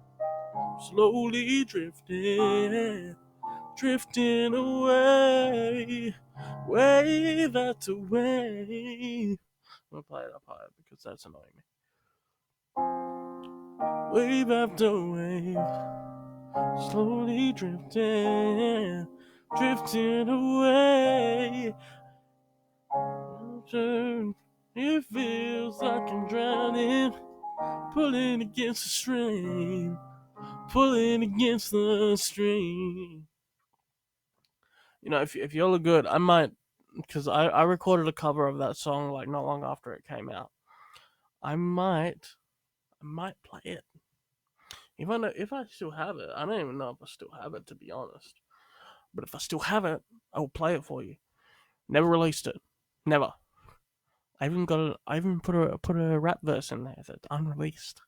Slowly drifting away, wave after wave. I'm gonna play it up higher because that's annoying me. Wave after wave, slowly drifting away. It feels like I'm drowning, pulling against the stream, pulling against the stream. You know, if you look good, I might, because I recorded a cover of that song like not long after it came out. I might play it. If I still have it, I don't even know if I still have it, to be honest. But if I still have it, I will play it for you. Never released it, never. I even put a rap verse in there that's unreleased.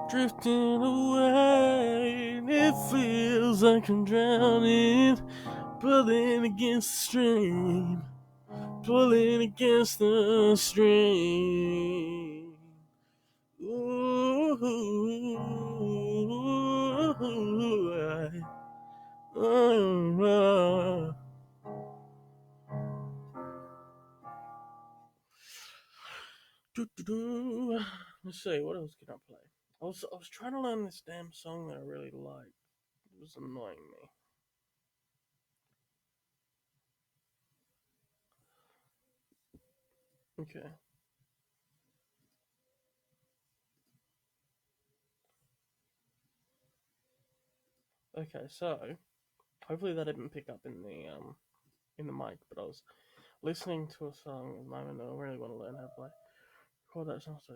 Drifting away, it feels like I'm drowning, pulling against the stream, pulling against the stream. Let's see, what else can I play? I was trying to learn this damn song that I really liked. It was annoying me. Okay. Okay, so hopefully that didn't pick up in the mic, but I was listening to a song at the moment and I really want to learn how to play. Record that song. So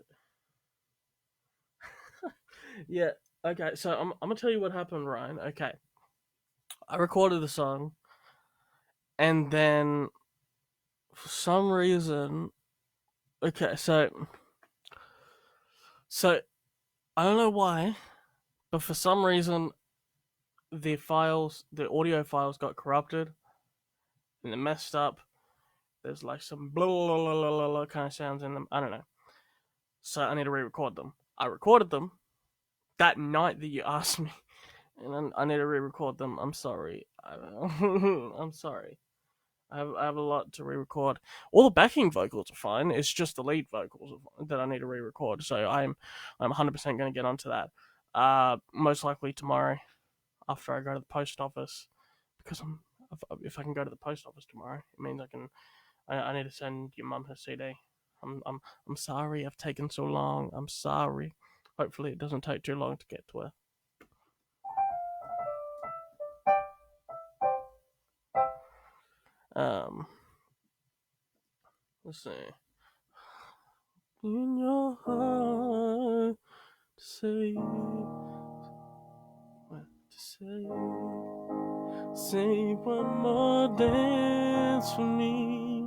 yeah. Okay, so I'm gonna tell you what happened, Ryan. Okay, I recorded the song, and then for some reason, okay, so I don't know why, but for some reason the audio files got corrupted and they messed up. There's like some blah blah blah blah blah, blah kind of sounds in them. I don't know. So I need to re-record them. I recorded them that night that you asked me, and then I need to re-record them. I'm sorry. I'm sorry. I have a lot to re-record. All the backing vocals are fine. It's just the lead vocals that I need to re-record. So I'm 100% going to get onto that. Most likely tomorrow after I go to the post office, because if I can go to the post office tomorrow, it means I can. I need to send your mum her CD. I'm sorry I've taken so long. I'm sorry. Hopefully it doesn't take too long to get to her. Um, let's see. In your heart to say, what to say? Say one more dance for me.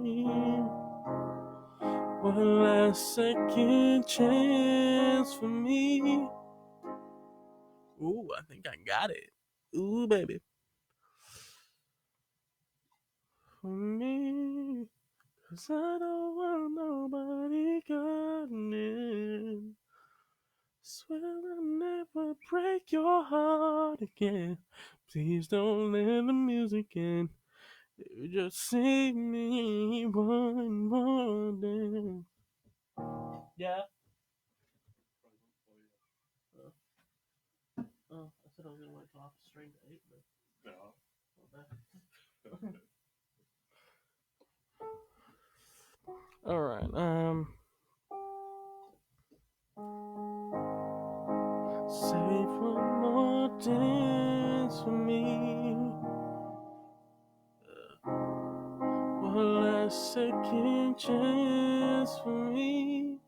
One last second chance for me. Ooh, I think I got it. Ooh, baby. For me. Cause I don't want nobody coming. Swear I'll never break your heart again. Please don't let the music end. You just sing me one more dance. Yeah. I said I was gonna wait till after stream to eat, but all right. Save one more dance for me. One last second chance for me.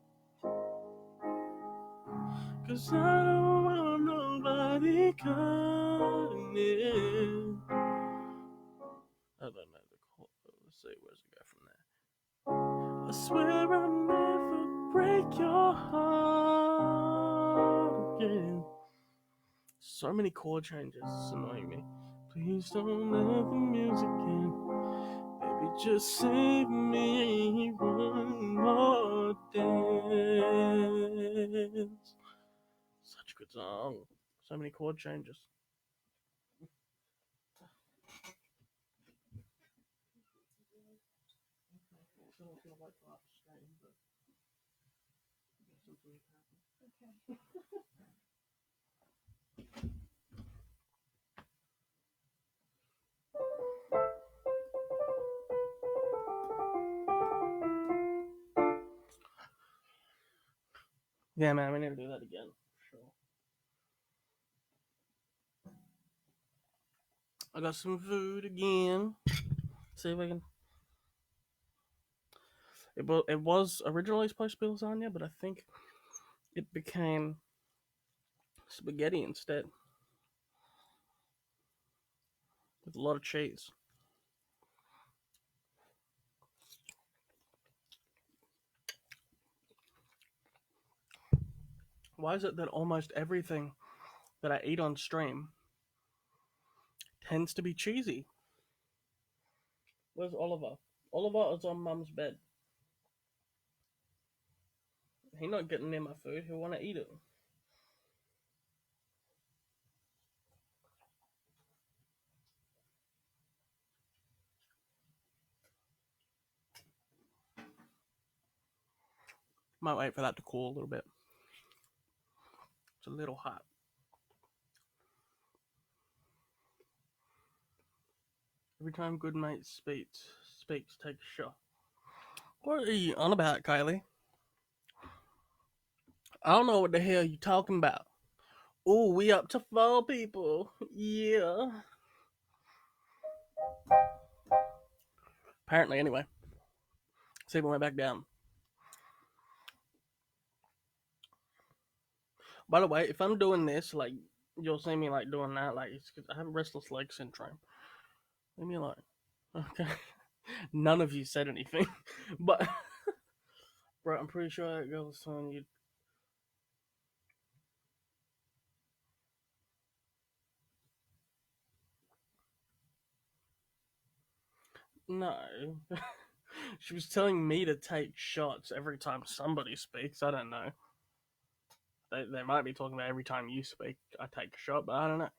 Cause I don't want nobody coming. I don't know the chord. Let's see, where's it go from there? I swear I'll never break your heart again. So many chord changes, it's annoying me. Please don't let the music end. Baby, just save me one more dance. Such a good song. So many chord changes. Yeah, man, we need to do that again. Sure. I got some food again. See if I can. It was originally supposed to be lasagna, but I think it became spaghetti instead with a lot of cheese. Why is it that almost everything that I eat on stream tends to be cheesy? Where's Oliver? Oliver is on Mum's bed. He's not getting near my food. He'll want to eat it. Might wait for that to cool a little bit. It's a little hot. Every time good mate speaks, take a shot. What are you on about, Kylie? I don't know what the hell you talking about. Ooh, we up to 4 people. Yeah. Apparently, anyway. See if we went back down. By the way, if I'm doing this, like, you'll see me, like, doing that, like, it's 'cause I have restless leg syndrome. Leave me alone. Okay. None of you said anything. But, bro, I'm pretty sure that girl was telling you. No. She was telling me to take shots every time somebody speaks. I don't know. They might be talking about every time you speak, I take a shot, but I don't know.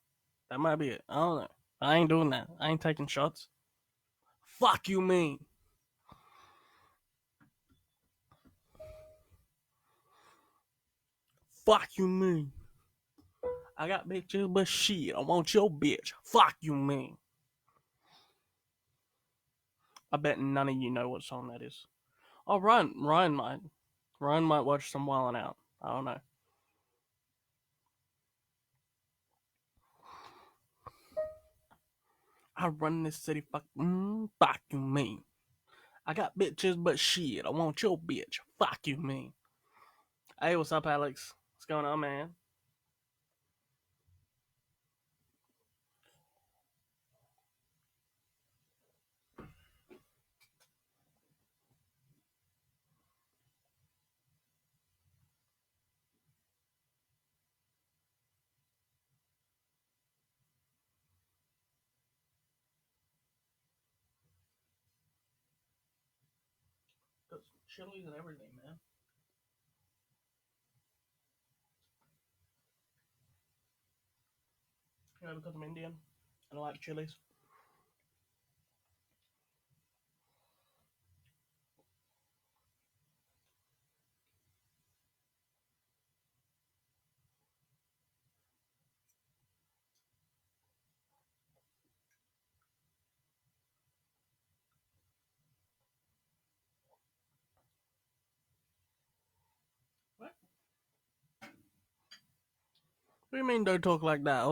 That might be it. I don't know. I ain't doing that. I ain't taking shots. Fuck you mean? Fuck you mean? I got bitches, but shit, I want your bitch. Fuck you mean? I bet none of you know what song that is. Oh, Ryan might. Ryan might watch some Wildin' Out. I don't know. I run this city, fuck you mean? I got bitches, but shit, I want your bitch. Fuck you mean? Hey, what's up, Alex? What's going on, man? Got chilies and everything, man. You know, because I'm Indian and I like chilies. What? What do you mean don't talk like that?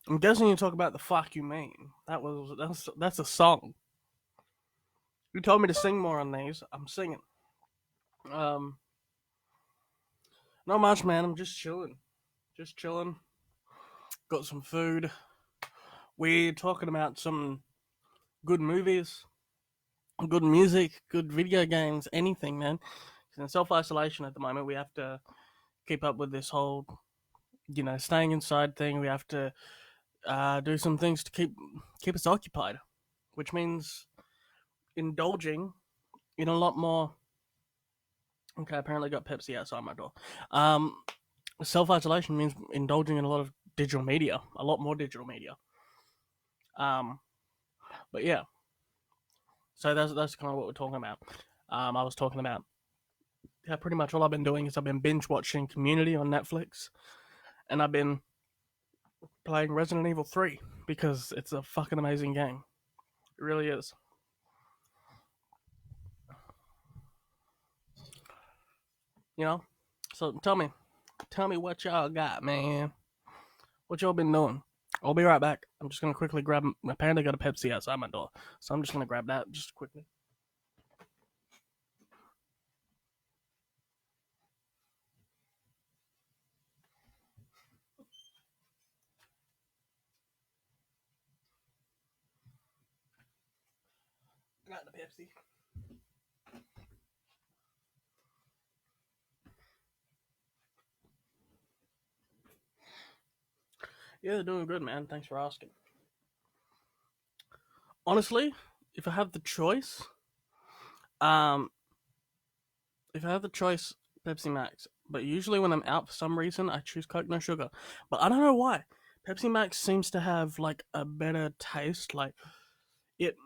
I'm guessing you talk about the fuck you mean. That's a song. You told me to sing more on these. I'm singing. Um, not much, man. I'm just chilling. Just chilling. Got some food. We're talking about some good movies, good music, good video games, anything, man. In self isolation at the moment, we have to keep up with this whole, staying inside thing. We have to do some things to keep us occupied, which means indulging in a lot more. Okay, apparently got Pepsi outside my door. Self isolation means indulging in a lot of digital media, a lot more digital media. Um, but yeah, so that's kind of what we're talking about. I was talking about, yeah, pretty much all I've been doing is I've been binge watching Community on Netflix, and I've been playing Resident Evil 3 because it's a fucking amazing game. It really is. You know, so tell me what y'all got, man. What y'all been doing? I'll be right back. I'm just gonna quickly grab. Apparently, got a Pepsi outside my door, so I'm just gonna grab that just quickly. Got the Pepsi. Yeah, they're doing good, man. Thanks for asking. Honestly, if I have the choice, um, if I have the choice, Pepsi Max. But usually when I'm out for some reason, I choose Coke no sugar. But I don't know why. Pepsi Max seems to have like a better taste. Like it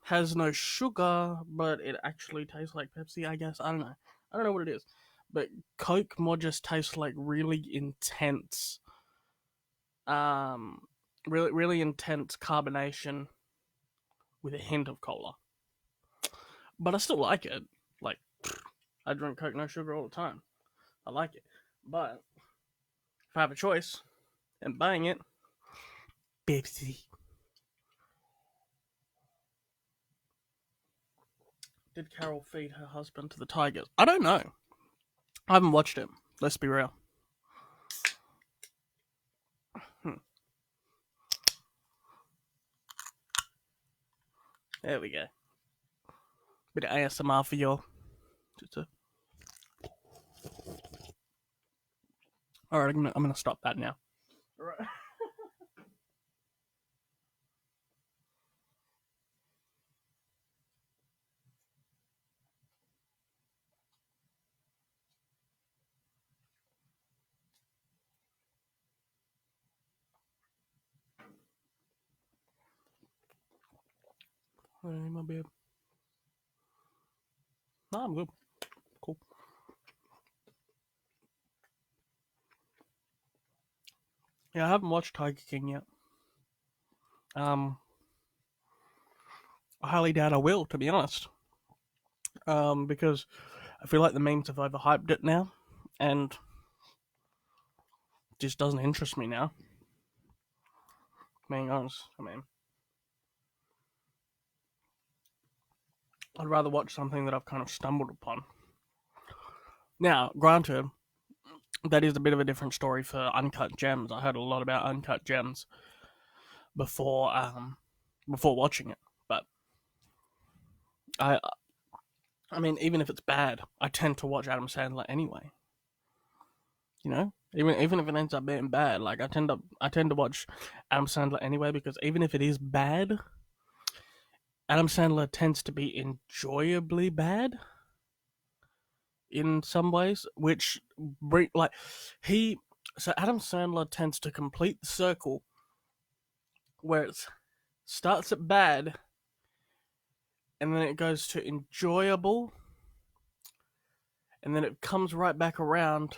has no sugar, but it actually tastes like Pepsi. I guess I don't know. I don't know what it is, but Coke more just tastes like really intense, um, really intense carbonation with a hint of cola. But I still like it. Like, I drink Coke no sugar all the time. I like it. But if I have a choice and buying it, Pepsi. Did Carol feed her husband to the tigers? I don't know. I haven't watched it. Let's be real. There we go. Bit of ASMR for you. Alright, I'm gonna stop that now. Alright. Hey, my babe. No, I'm good. Cool. Yeah, I haven't watched Tiger King yet. I highly doubt I will, to be honest. Because I feel like the memes have overhyped it now, and just doesn't interest me now. Being honest, I mean, I'd rather watch something that I've kind of stumbled upon. Now, granted, that is a bit of a different story for Uncut Gems. I heard a lot about Uncut Gems before before watching it, but I I mean, even if it's bad, I tend to watch Adam Sandler anyway. You know, even if it ends up being bad, like I tend to watch Adam Sandler anyway because even if it is bad, Adam Sandler tends to be enjoyably bad in some ways, which like he so Adam Sandler tends to complete the circle where it starts at bad and then it goes to enjoyable and then it comes right back around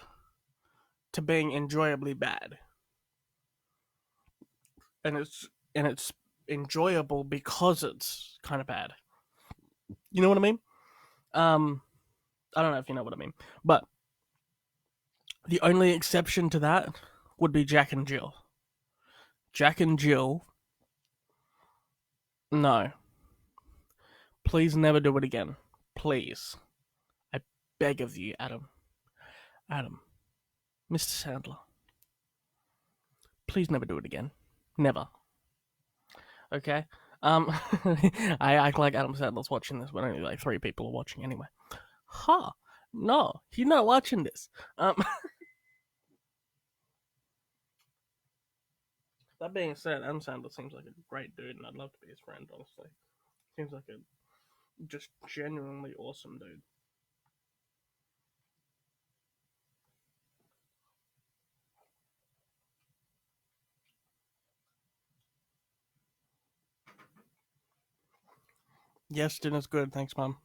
to being enjoyably bad. And it's enjoyable because it's kind of bad. You know what I mean? Um I don't know if you know what I mean. But the only exception to that would be Jack and Jill. Jack and Jill, no. Please never do it again. Please. I beg of you, Adam. Adam. Mr. Sandler. Please never do it again. Never. Okay? I act like Adam Sandler's watching this, but only like 3 people are watching anyway. Huh. No, he's not watching this. That being said, Adam Sandler seems like a great dude, and I'd love to be his friend, honestly. Seems like a just genuinely awesome dude. Yes, dinner's good. Thanks, Mom.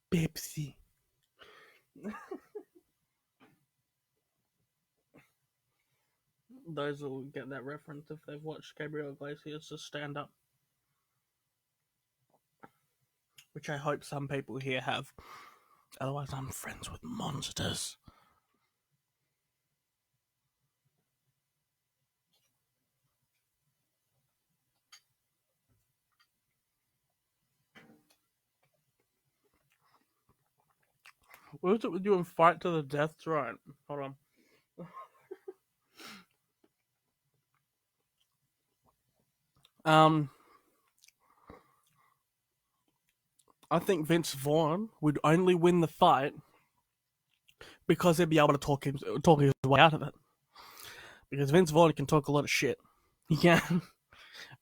Pepsi. Those will get that reference if they've watched Gabriel Iglesias' stand up, which I hope some people here have. Otherwise, I'm friends with monsters. What is it with you and fight to the death? Right. Hold on. Um, I think Vince Vaughn would only win the fight because he'd be able to talk his way out of it. Because Vince Vaughn can talk a lot of shit. He can.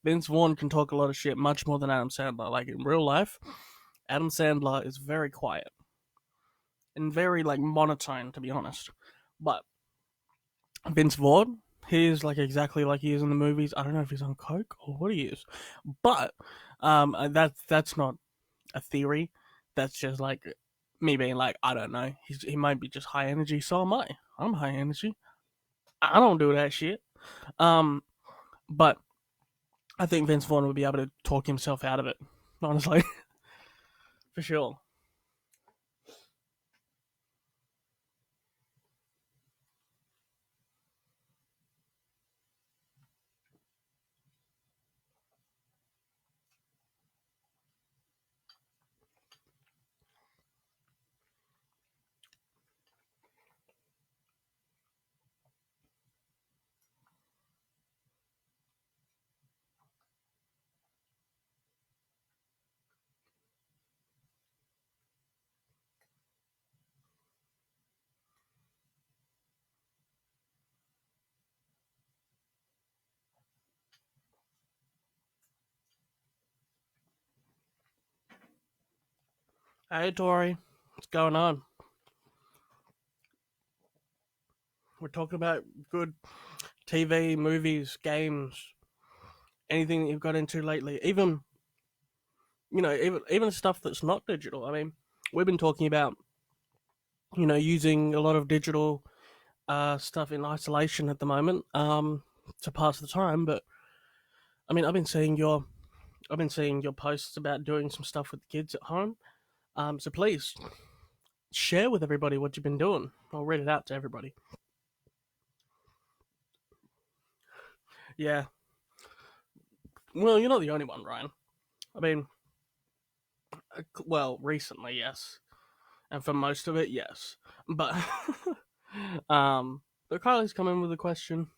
Vince Vaughn can talk a lot of shit, much more than Adam Sandler. Like in real life, Adam Sandler is very quiet. and very like monotone, to be honest. But Vince Vaughn, he is like exactly like he is in the movies. I don't know if he's on coke or what he is, but that's not a theory. That's just like me being like, I don't know. He might be just high energy. So am I. I'm high energy. I don't do that shit. Um, but I think Vince Vaughn would be able to talk himself out of it. Honestly, for sure. Hey Tori, what's going on? We're talking about good TV, movies, games, anything that you've got into lately. Even even stuff that's not digital. I mean, we've been talking about using a lot of digital stuff in isolation at the moment to pass the time. But I mean, I've been seeing your posts about doing some stuff with the kids at home. So please share with everybody what you've been doing. I'll read it out to everybody. Yeah. Well, you're not the only one, Ryan. I mean, well, recently, yes, and for most of it, yes. But but Kylie's come in with a question.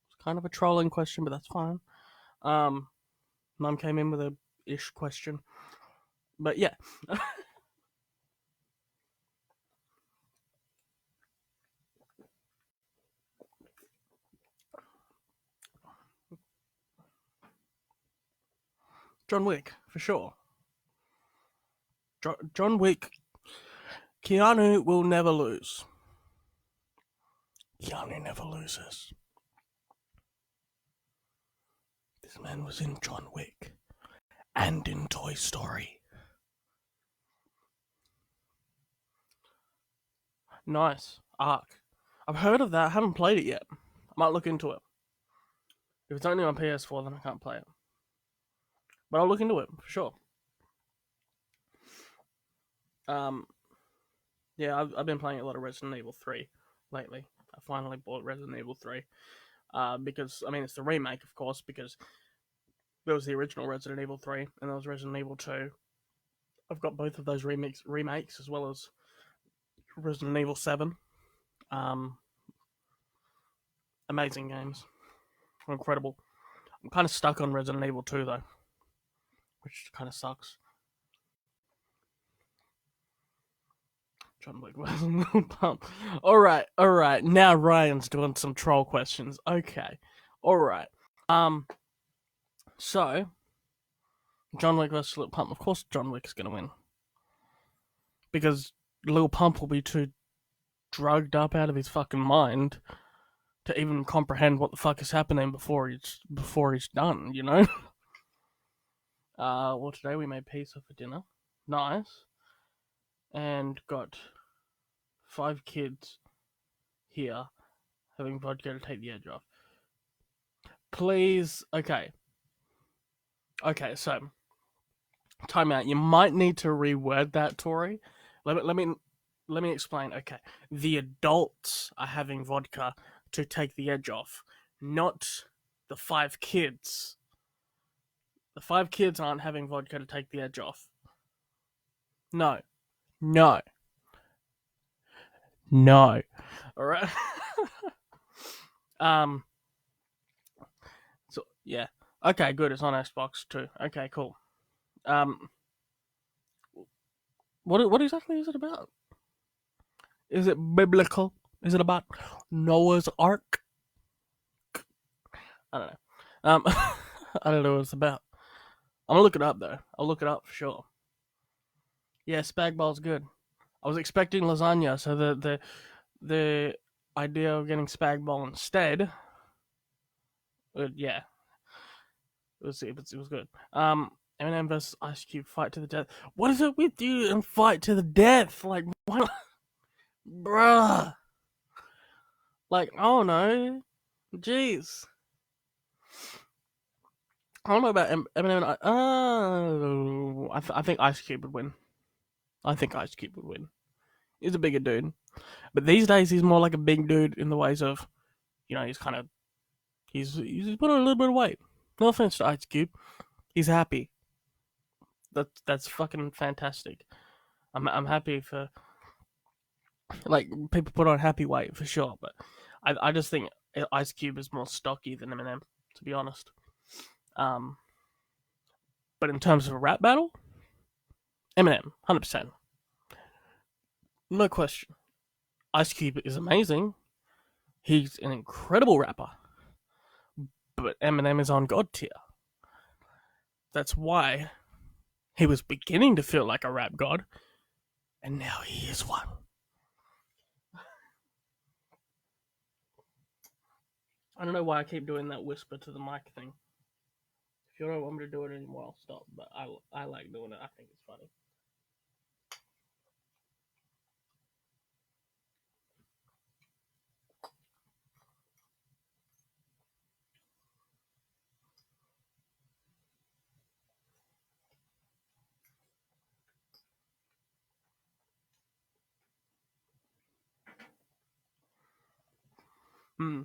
It's kind of a trolling question, but that's fine. Um, Mum came in with a ish question, but yeah. John Wick for sure. John Wick. Keanu will never lose. Keanu never loses. This man was in John Wick and in Toy Story. Nice. Arc. I've heard of that. I haven't played it yet. I might look into it. If it's only on PS4, then I can't play it. But I'll look into it for sure. Um, yeah, I've been playing a lot of Resident Evil 3 lately. I finally bought Resident Evil 3. Because, I mean, it's the remake, of course, because there was the original Resident Evil 3 and there was Resident Evil 2. I've got both of those remakes as well as Resident Evil 7. Um, Amazing games. Incredible. I'm kind of stuck on Resident Evil 2, though, which kind of sucks. John Wick was a little pump. All right. Now Ryan's doing some troll questions. Okay, all right. Um, so John Wick versus Little Pump. Of course, John Wick is gonna win because Little Pump will be too drugged up out of his fucking mind to even comprehend what the fuck is happening before he's done. You know. Well, today we made pizza for dinner. Nice. And got 5 kids here having vodka to take the edge off. Please, okay. Okay, so time out. You might need to reword that, Tori. Let me explain. Okay, the adults are having vodka to take the edge off, not the 5 kids. The 5 kids aren't having vodka to take the edge off. No, no, no. All right. um. So yeah. Okay, good. It's on Xbox too. Okay, cool. Um. What exactly is it about? Is it biblical? Is it about Noah's Ark? I don't know. I don't know what it's about. I'm gonna look it up though. I'll look it up for sure. Yeah, Spagball's good. I was expecting lasagna, so the idea of getting spag bol instead, yeah, it was good. Eminem versus Ice Cube, fight to the death. What is it with you and fight to the death? Like, why not? Bruh. Like, I don't know. Jeez. I don't know about Eminem. I think Ice Cube would win. I think Ice Cube would win. He's a bigger dude, but these days he's more like a big dude in the ways of, he's kind of he's put on a little bit of weight. No offense to Ice Cube, he's happy. That's fucking fantastic. I'm happy for, like, people put on happy weight for sure, but I just think Ice Cube is more stocky than Eminem, to be honest. But in terms of a rap battle, Eminem, 100%, no question. Ice Cube is amazing. He's an incredible rapper, but Eminem is on God tier. That's why he was beginning to feel like a rap god, and now he is one. I don't know why I keep doing that whisper to the mic thing. If you don't want me to do it anymore, I'll stop. But I like doing it. I think it's funny. Hmm.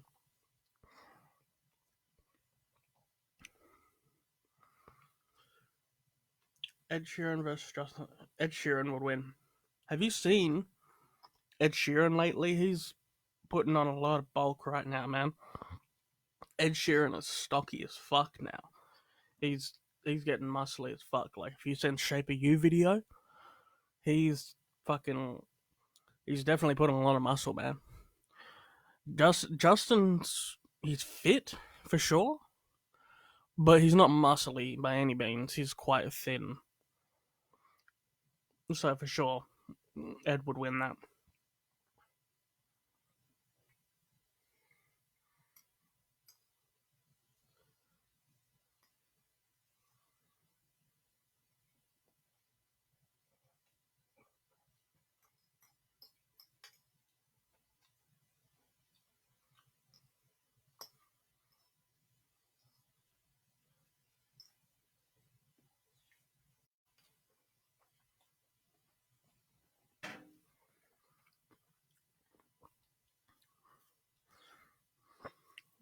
Ed Sheeran versus Justin. Ed Sheeran would win. Have you seen Ed Sheeran lately? He's putting on a lot of bulk right now, man. Ed Sheeran is stocky as fuck now. He's getting muscly as fuck. Like, if you send Shape of You video, he's fucking. He's definitely putting a lot of muscle, man. Justin's, he's fit for sure, but he's not muscly by any means. He's quite thin. So for sure, Ed would win that.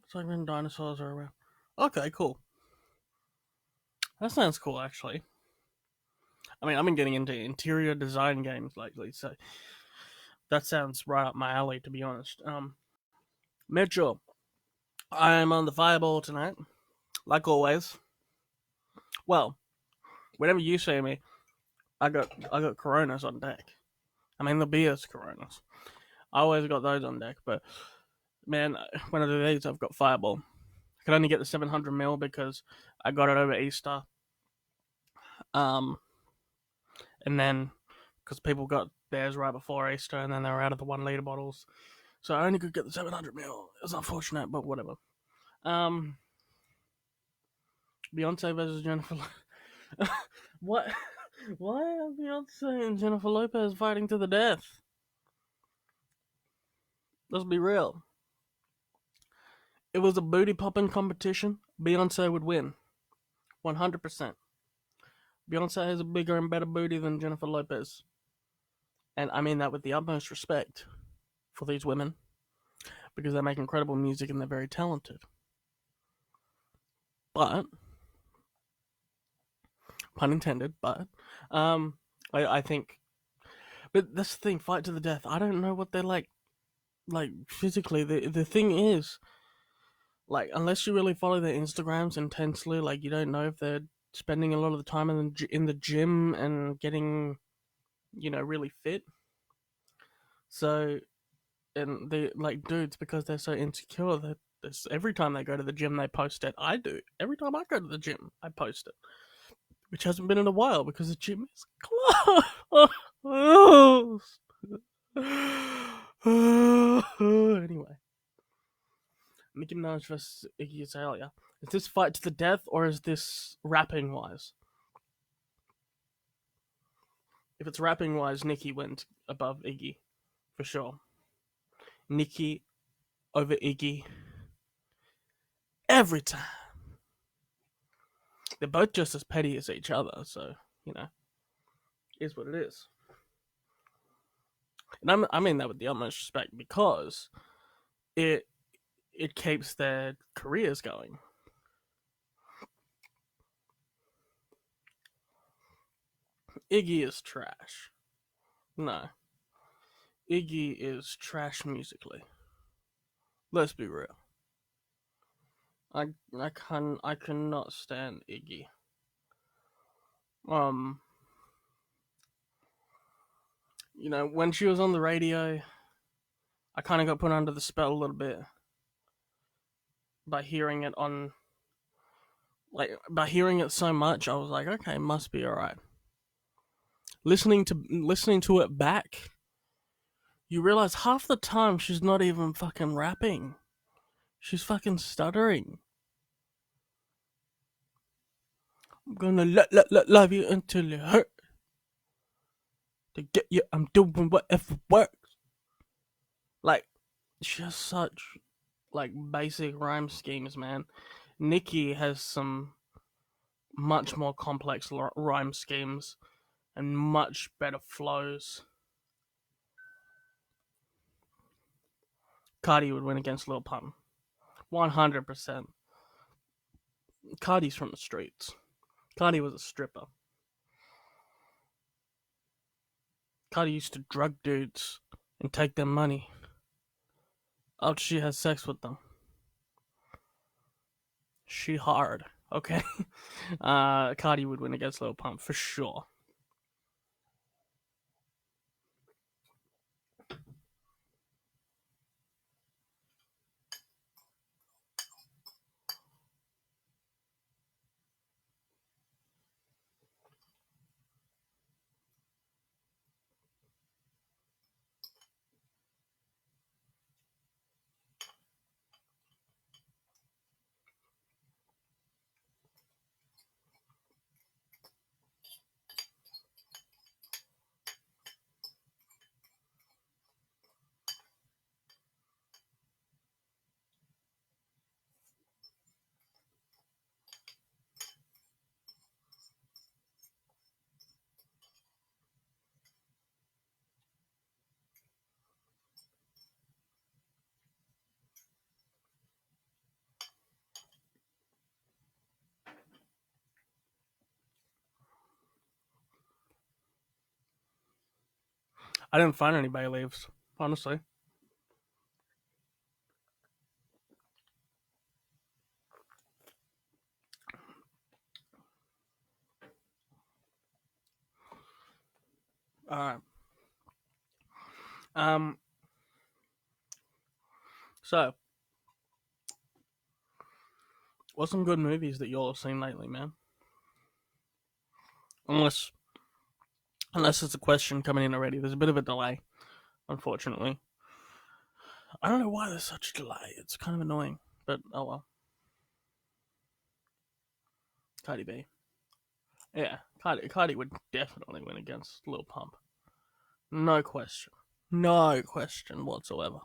It's like when dinosaurs are around. Okay, cool. That sounds cool, actually. I mean, I've been getting into interior design games lately, so that sounds right up my alley, to be honest. Mitchell, I'm on the fireball tonight, like always. Well, whenever you see me, I got Coronas on deck. I mean, the beer's Coronas. I always got those on deck, but man, when I do these, I've got Fireball. I could only get the 700ml because I got it over Easter. Um, and then because people got theirs right before Easter, and then they were out of the 1 liter bottles, so I only could get the 700ml. It was unfortunate, but whatever. Um, Beyonce versus Jennifer. What? Why are Beyonce and Jennifer Lopez fighting to the death? Let's be real. It was a booty popping competition. Beyonce would win, 100%. Beyonce has a bigger and better booty than Jennifer Lopez, and I mean that with the utmost respect for these women, because they make incredible music and they're very talented. But, pun intended, but I think, but that's the thing, fight to the death. I don't know what they're like physically. The thing is, like, unless you really follow their Instagrams intensely, like, you don't know if they're spending a lot of the time in the gym and getting, really fit. So, and they, like, dudes, because they're so insecure, that every time they go to the gym, they post it. I do. Every time I go to the gym, I post it, which hasn't been in a while because the gym is closed. Anyway, Nicki Minaj versus Iggy Azalea. Is this fight to the death, or is this rapping wise? If it's rapping wise, Nicki wins above Iggy for sure. Nicki over Iggy every time. They're both just as petty as each other, so you know, is what it is. And I mean that with the utmost respect because it it keeps their careers going. Iggy is trash. No, Iggy is trash musically. Let's be real. I cannot stand Iggy. Um, you know, when she was on the radio, I kind of got put under the spell a little bit by hearing it on, like, by hearing it so much. I was like, okay, must be all right. Listening to it back, you realize half the time she's not even fucking rapping. She's fucking stuttering. I'm gonna love you until you hurt. To get you, I'm doing whatever works. Like, she has such like basic rhyme schemes, man. Nicki has some much more complex rhyme schemes and much better flows. Cardi would win against Lil Pump, 100%. Cardi's from the streets. Cardi was a stripper. Cardi used to drug dudes and take their money after she had sex with them. She hard, okay? Cardi would win against Lil Pump for sure. I didn't find any bay leaves, honestly. Alright. Um, so, what's some good movies that y'all have seen lately, man? Unless it's a question coming in already. There's a bit of a delay, unfortunately. I don't know why there's such a delay. It's kind of annoying, but oh well. Cardi B. Yeah, Cardi would definitely win against Lil Pump. No question. No question whatsoever.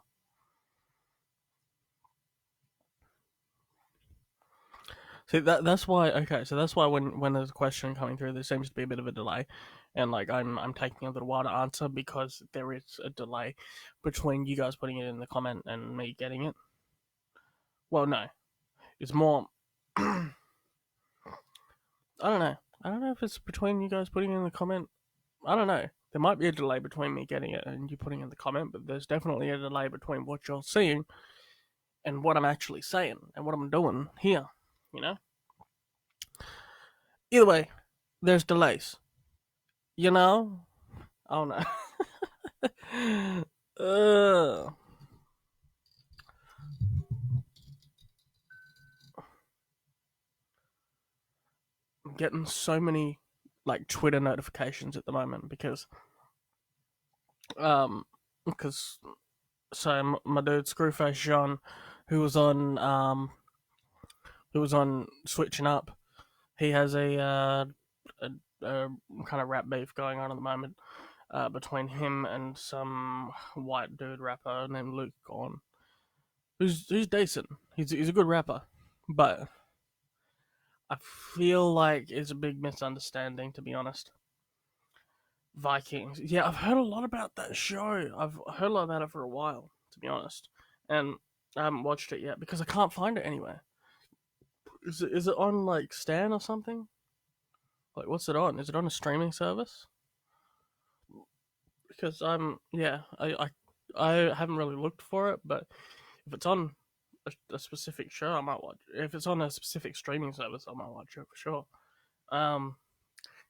See that's why. Okay, so that's why when there's a question coming through, there seems to be a bit of a delay, and like I'm taking a little while to answer because there is a delay between you guys putting it in the comment and me getting it. Well, no, it's more. I don't know. I don't know if it's between you guys putting it in the comment. I don't know. There might be a delay between me getting it and you putting in the comment, but there's definitely a delay between what you're seeing and what I'm actually saying and what I'm doing here. You know. Either way, there's delays. You know. Oh no. I'm getting so many like Twitter notifications at the moment because um because so my dude Screwface Jean, who was on Switching Up, he has a kind of rap beef going on at the moment between him and some white dude rapper named Luke Gorn, who's decent. He's a good rapper, but I feel like it's a big misunderstanding, to be honest. Vikings. Yeah, I've heard a lot about that show. I've heard a lot about it for a while, to be honest, and I haven't watched it yet because I can't find it anywhere. Is it on like Stan or something? Like, what's it on? Is it on a streaming service? Because I haven't really looked for it, but if it's on a specific show, I might watch. If it's on a specific streaming service, I might watch it for sure. Um,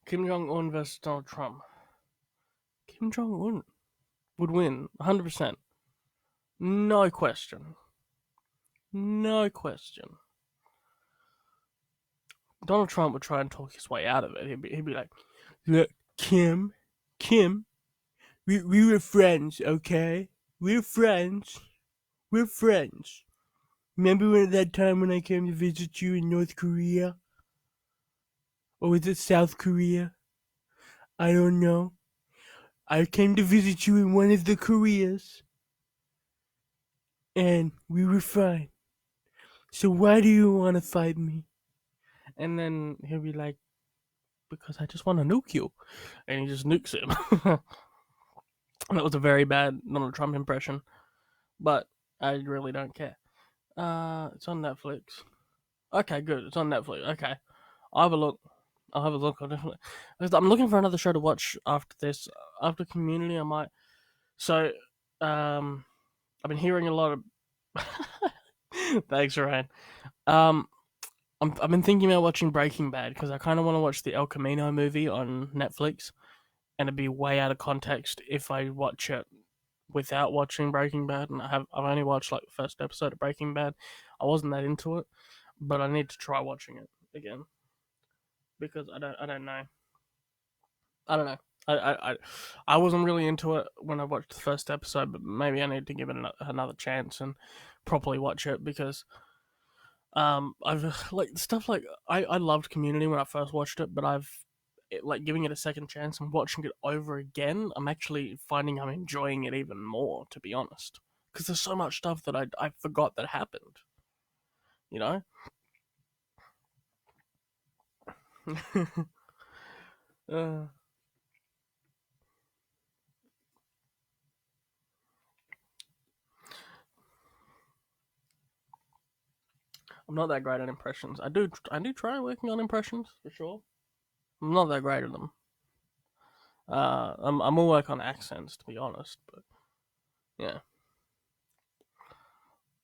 Kim Jong Un versus Donald Trump. Kim Jong Un would win 100%. No question. No question. Donald Trump would try and talk his way out of it. He'd be like, "Look, Kim, we were friends, okay? We're friends. We're friends. Remember that time when I came to visit you in North Korea? Or was it South Korea? I don't know. I came to visit you in one of the Koreas. And we were fine. So why do you want to fight me?" And then he'll be like, "Because I just want to nuke you." And he just nukes him. That was a very bad Donald Trump impression, but I really don't care. It's on Netflix. Okay, good. It's on Netflix. Okay, I'll have a look. I'll have a look. I'll definitely. I'm looking for another show to watch after this. After Community, I might. So, I've been hearing a lot of. Thanks, Ryan. Um, I've been thinking about watching Breaking Bad because I kind of want to watch the El Camino movie on Netflix, and it'd be way out of context if I watch it without watching Breaking Bad. And I've only watched like the first episode of Breaking Bad. I wasn't that into it, but I need to try watching it again because I don't know. I don't know. I wasn't really into it when I watched the first episode, but maybe I need to give it another chance and properly watch it because I've like stuff like I loved Community when I first watched it, but like giving it a second chance and watching it over again. I'm actually finding I'm enjoying it even more, to be honest, because there's so much stuff that I forgot that happened. You know. uh, I'm not that great at impressions. I do try working on impressions for sure. I'm not that great at them. I'm more work on accents, to be honest. But yeah,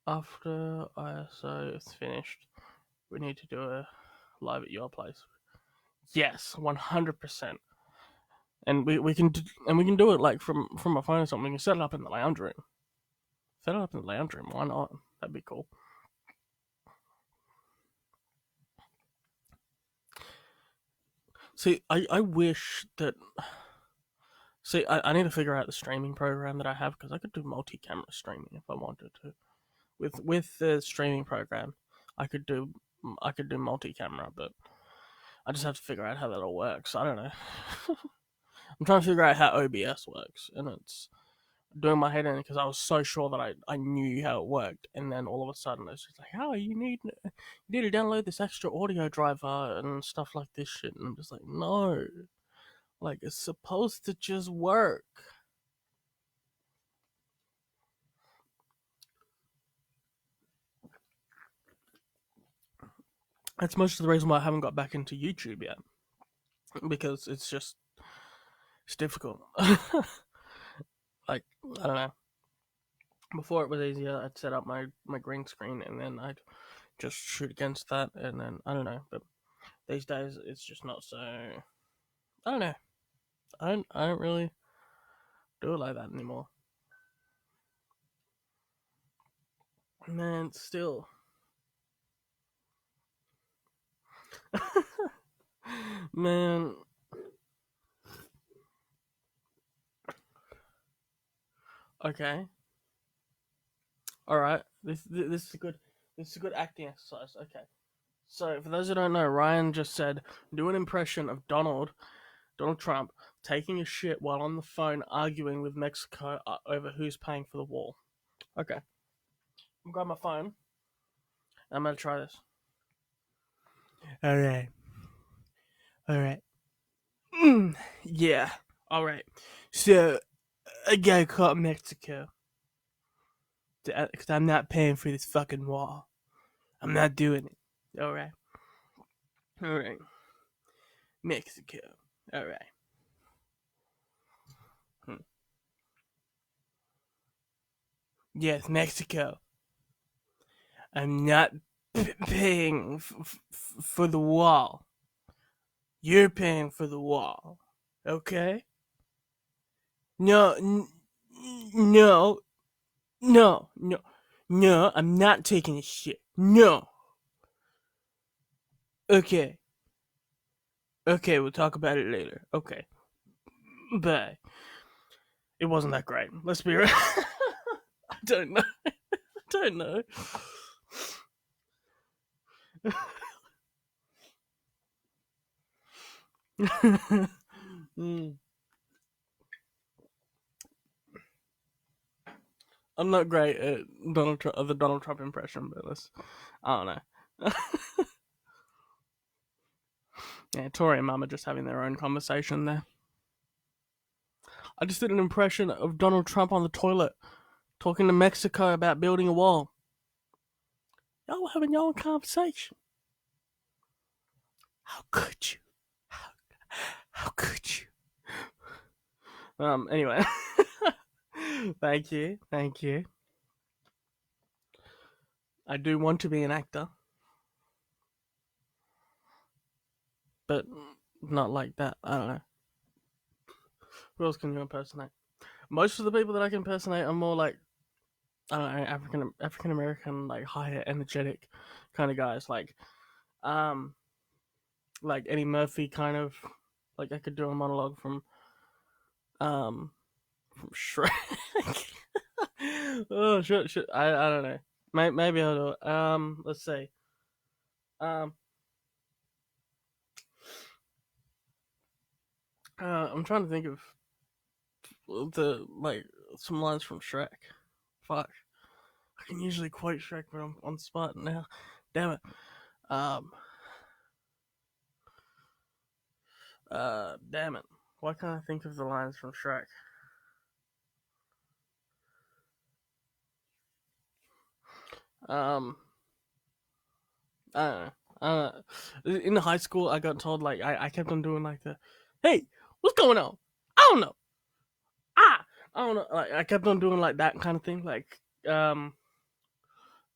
after ISO is finished, we need to do a live at your place. Yes, 100%. And we can do it like from a phone or something. We can set it up in the lounge room. Set it up in the lounge room. Why not? That'd be cool. See, I wish that. See, I need to figure out the streaming program that I have because I could do multi-camera streaming if I wanted to. With the streaming program, I could do multi-camera, but I just have to figure out how that all works. I don't know. I'm trying to figure out how OBS works, and it's doing my head in because I was so sure that I knew how it worked, and then all of a sudden it's just like, "Oh, you need to download this extra audio driver and stuff like this shit," and I'm just like, "No, like it's supposed to just work." That's most of the reason why I haven't got back into YouTube yet, because it's difficult. Like, I don't know. Before it was easier. I'd set up my green screen and then I'd just shoot against that, and then I don't know. But these days it's just not so. I don't know. I don't really do it like that anymore. Man, still, man, Okay. All right. This is a good acting exercise. Okay. So for those who don't know, Ryan just said do an impression of Donald Trump taking a shit while on the phone arguing with Mexico over who's paying for the wall. Okay. I'm grabbing my phone. I'm gonna try this. All right. All right. Yeah. All right. So I gotta call Mexico because I'm not paying for this fucking wall. I'm not doing it. All right. All right. Mexico. All right. Hmm. Yes, Mexico. I'm not paying for the wall. You're paying for the wall. Okay? No, no, no, no, no, I'm not taking a shit. No. Okay. Okay, we'll talk about it later. Okay. Bye. It wasn't that great. Let's be real. I don't know. I don't know. Mm. I'm not great at the Donald Trump impression, but I don't know. Yeah, Tori and Mum are just having their own conversation there. I just did an impression of Donald Trump on the toilet talking to Mexico about building a wall. Y'all were having your own conversation. How could you? How could you? Anyway. Thank you. Thank you. I do want to be an actor. But not like that. I don't know. Who else can you impersonate? Most of the people that I can impersonate are more like I don't know, African American, like higher energetic kind of guys, um like Eddie Murphy kind of like I could do a monologue um from Shrek. Oh shit. I don't know. Maybe I'll do it. Let's see. Um I'm trying to think of the like some lines from Shrek. Fuck. I can usually quote Shrek, but I'm on the spot now. Damn it. Um. Damn it. Why can't I think of the lines from Shrek? Um. I don't know. In high school, I got told like I kept on doing like the, hey, what's going on? I don't know. Ah, I don't know. Like I kept on doing like that kind of thing. Like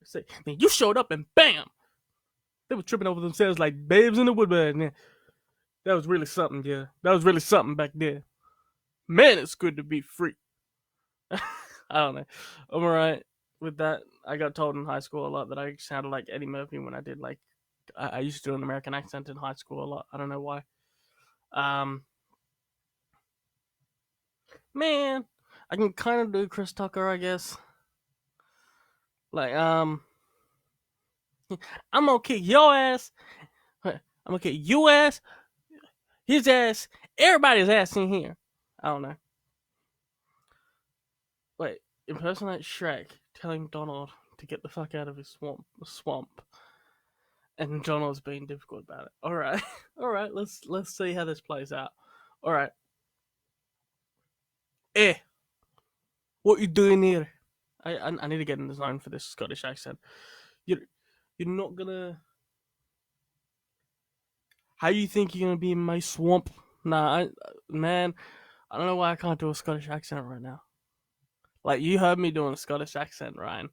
say, man, you showed up and bam, they were tripping over themselves like babes in the woodbed. Man, that was really something. Yeah, that was really something back there. Man, it's good to be free. I don't know. I'm alright with that. I got told in high school a lot that I sounded like Eddie Murphy when I did like I used to do an American accent in high school a lot. I don't know why. Um, man, I can kind of do Chris Tucker, I guess. Like I'm gonna kick your ass. I'm gonna kick your ass, his ass, everybody's ass in here. I don't know. Wait, impersonate Shrek telling Donald to get the fuck out of his swamp. And Donald's being difficult about it. All right, all right. Let's see how this plays out. All right. Eh, what you doing here? I need to get in the zone for this Scottish accent. You're not gonna. How you think you're gonna be in my swamp? Nah, man, I don't know why I can't do a Scottish accent right now. Like you heard me doing a Scottish accent, Ryan,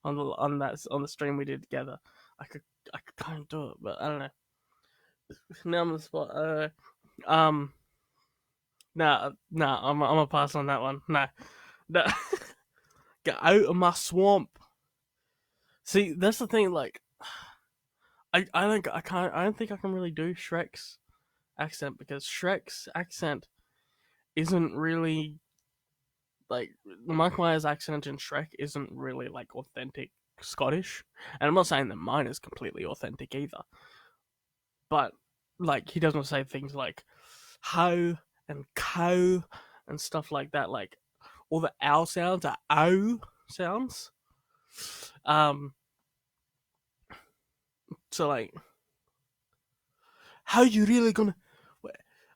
on the stream we did together. I could I could kind of do it, but I don't know. Now I'm on the spot. Um, I'm gonna pass on that one. Nah. Get out of my swamp. See, that's the thing. Like, I think I can't. I don't think I can really do Shrek's accent because Shrek's accent isn't really like Mike Myers' accent in Shrek isn't really like authentic Scottish, and I'm not saying that mine is completely authentic either. But like he doesn't say things like how and cow and stuff like that. Like all the ow sounds are ow sounds. Um, so like, how you really gonna,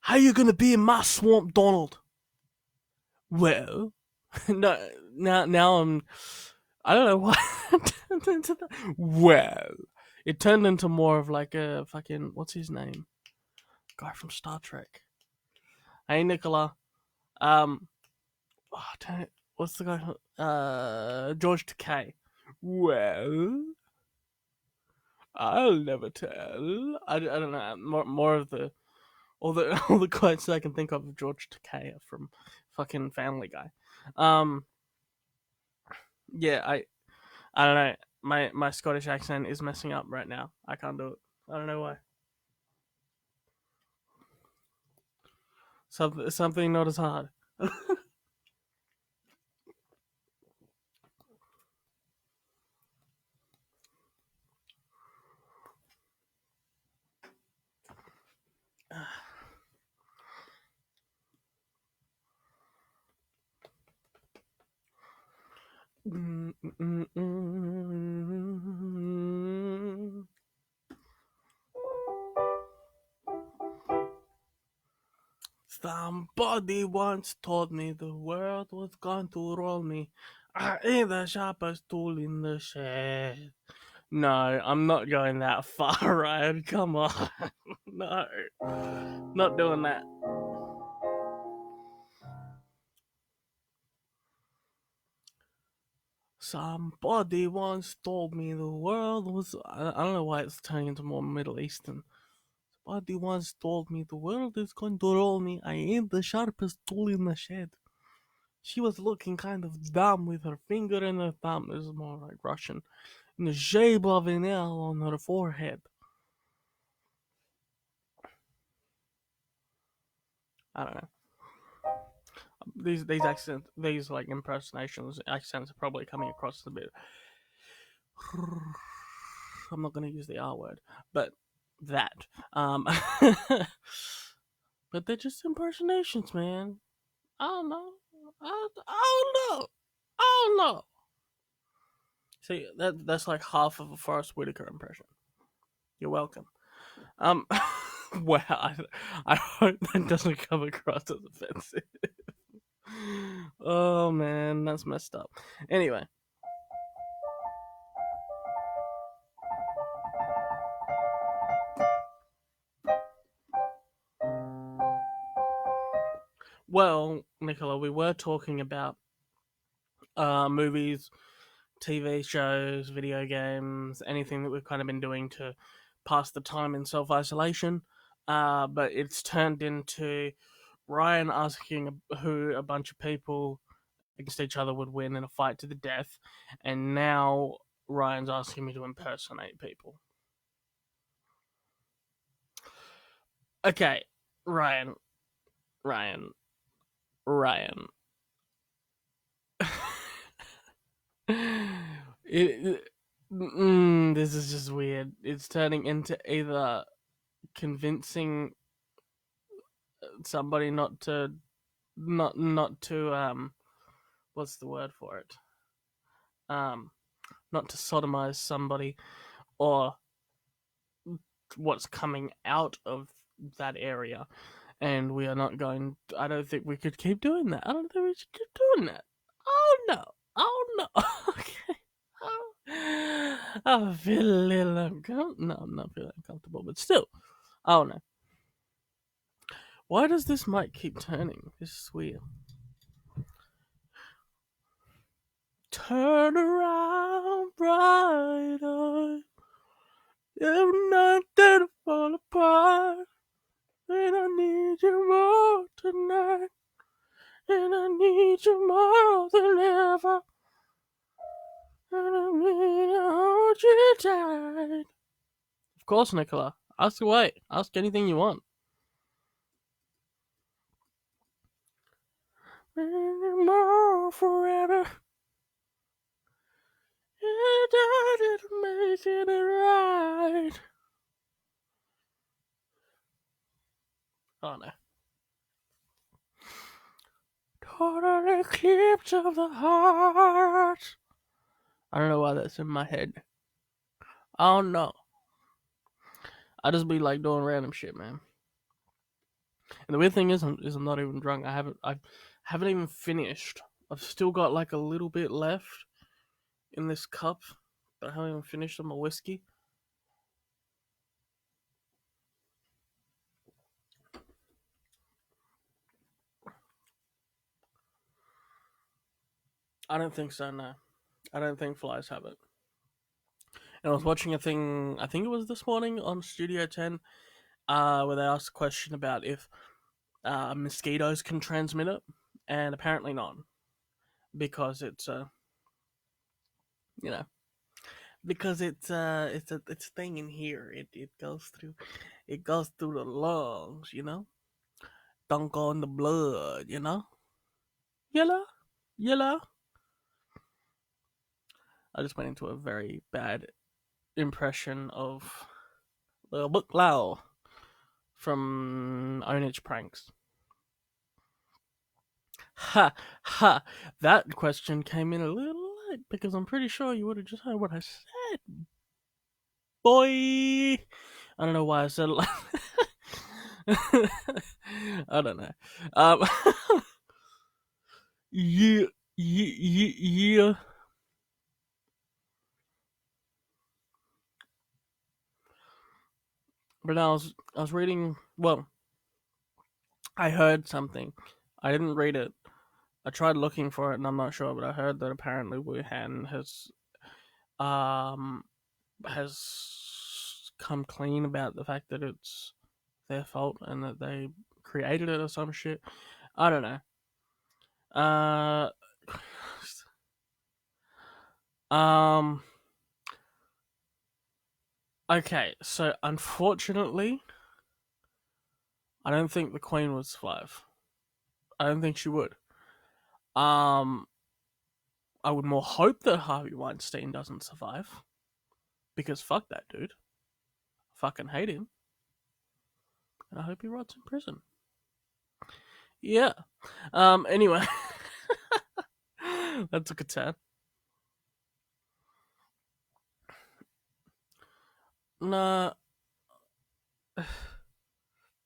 how you gonna be in my swamp, Donald? Well, no, now I don't know why it turned into that. Well, it turned into more of like a fucking what's his name, guy from Star Trek. Hey Nicola, um, oh, damn it, what's the guy? George Takei. Well, I'll never tell. I don't know. More of the all the quotes I can think of George Takei from fucking Family Guy. Um, yeah, I don't know. My Scottish accent is messing up right now. I can't do it. I don't know why. Something not as hard. Somebody once told me the world was going to roll me. I ain't the sharpest tool in the shed. No, I'm not going that far, Ryan. Come on. No, not doing that. Somebody once told me the world was. I don't know why it's turning into more Middle Eastern. Somebody once told me the world is going to roll me. I ain't the sharpest tool in the shed. She was looking kind of dumb with her finger and her thumb. This is more like Russian. In the shape of an L on her forehead. I don't know. These accents, these like impersonations, accents are probably coming across a bit. I'm not going to use the R word, but that. But they're just impersonations, man. I don't know. I don't know. I don't know. See, that's like half of a Forrest Whitaker impression. You're welcome. Um, wow. I hope that doesn't come across as offensive. Oh man, that's messed up. Anyway, well, Nicola, we were talking about movies, TV shows, video games, anything that we've kind of been doing to pass the time in self isolation. But it's turned into Ryan asking who a bunch of people against each other would win in a fight to the death, and now Ryan's asking me to impersonate people. Okay, Ryan, Ryan, Ryan. This is just weird. It's turning into either convincing somebody not to what's the word for it? Um, not to sodomize somebody, or what's coming out of that area. And we are not going. I don't think we could keep doing that. I don't think we should keep doing that. Oh no! Oh no! Okay. I feel a little uncomfortable. No, I'm not feeling uncomfortable, but still. Oh no. Why does this mic keep turning? This is weird. Turn around, bright eye. If nothing to fall apart, then I need you more tonight. And I need you more than ever. And I need to hold you tight. Of course, Nicola. Ask away. Ask anything you want. anymore forever. It doesn't make it right. Oh no. Total eclipse of the heart. I don't know why that's in my head. I don't know. I just be like doing random shit, man. And the weird thing is, I'm not even drunk. I haven't even finished. I've still got like a little bit left in this cup, but I haven't even finished on my whiskey. I don't think so. No, I don't think flies have it. And I was watching a thing. I think it was this morning on Studio 10, where they asked a question about if mosquitoes can transmit it, and apparently not, because it's you know, because it's a thing in here. It goes through the lungs, Don't go in the blood, Yellow, yellow. I just went into a very bad impression of the book Lao from Ownage Pranks. Ha ha! That question came in a little late because I'm pretty sure you would have just heard what I said, boy. I don't know why I said it like. I don't know. Um, yeah, yeah. But I was reading. Well, I heard something. I didn't read it. I tried looking for it, and I'm not sure. But I heard that apparently Wuhan um has come clean about the fact that it's their fault and that they created it or some shit. I don't know. Uh, um. Okay, so unfortunately, I don't think the Queen would survive. I don't think she would. Um, I would more hope that Harvey Weinstein doesn't survive because fuck that dude. I fucking hate him, and I hope he rots in prison. Yeah. Anyway, that took a turn. Nah.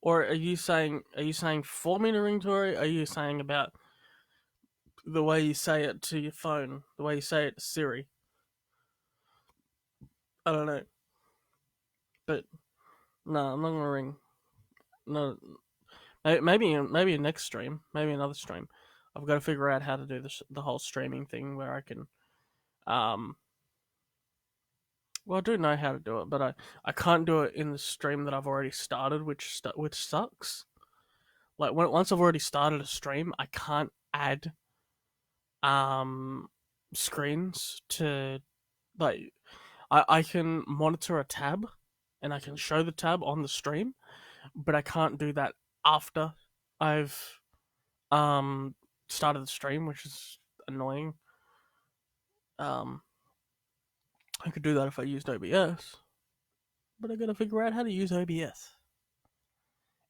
Or are you saying for me to ring Tori? Are you saying about the way you say it to your phone, the way you say it to Siri? I don't know, but no, I'm not gonna ring. No, maybe a next stream, maybe another stream. I've got to figure out how to do the whole streaming thing where I can. Um, well, I do know how to do it, but I can't do it in the stream that I've already started, which sucks. Like once I've already started a stream, I can't add um screens to like I can monitor a tab and I can show the tab on the stream, but I can't do that after I've started the stream, which is annoying. Um I could do that if I used OBS, but I gotta figure out how to use OBS.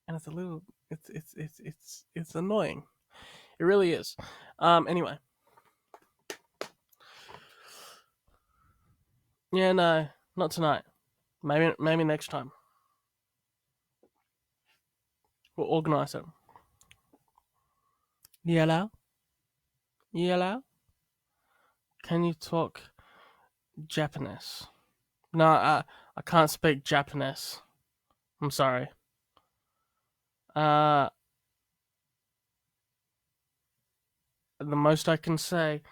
And it's a little it's annoying. It really is. Anyway. Yeah, no, not tonight. Maybe next time. We'll organise it. Yellow? Yellow? Can you talk Japanese? No, I can't speak Japanese. I'm sorry. Uh, the most I can say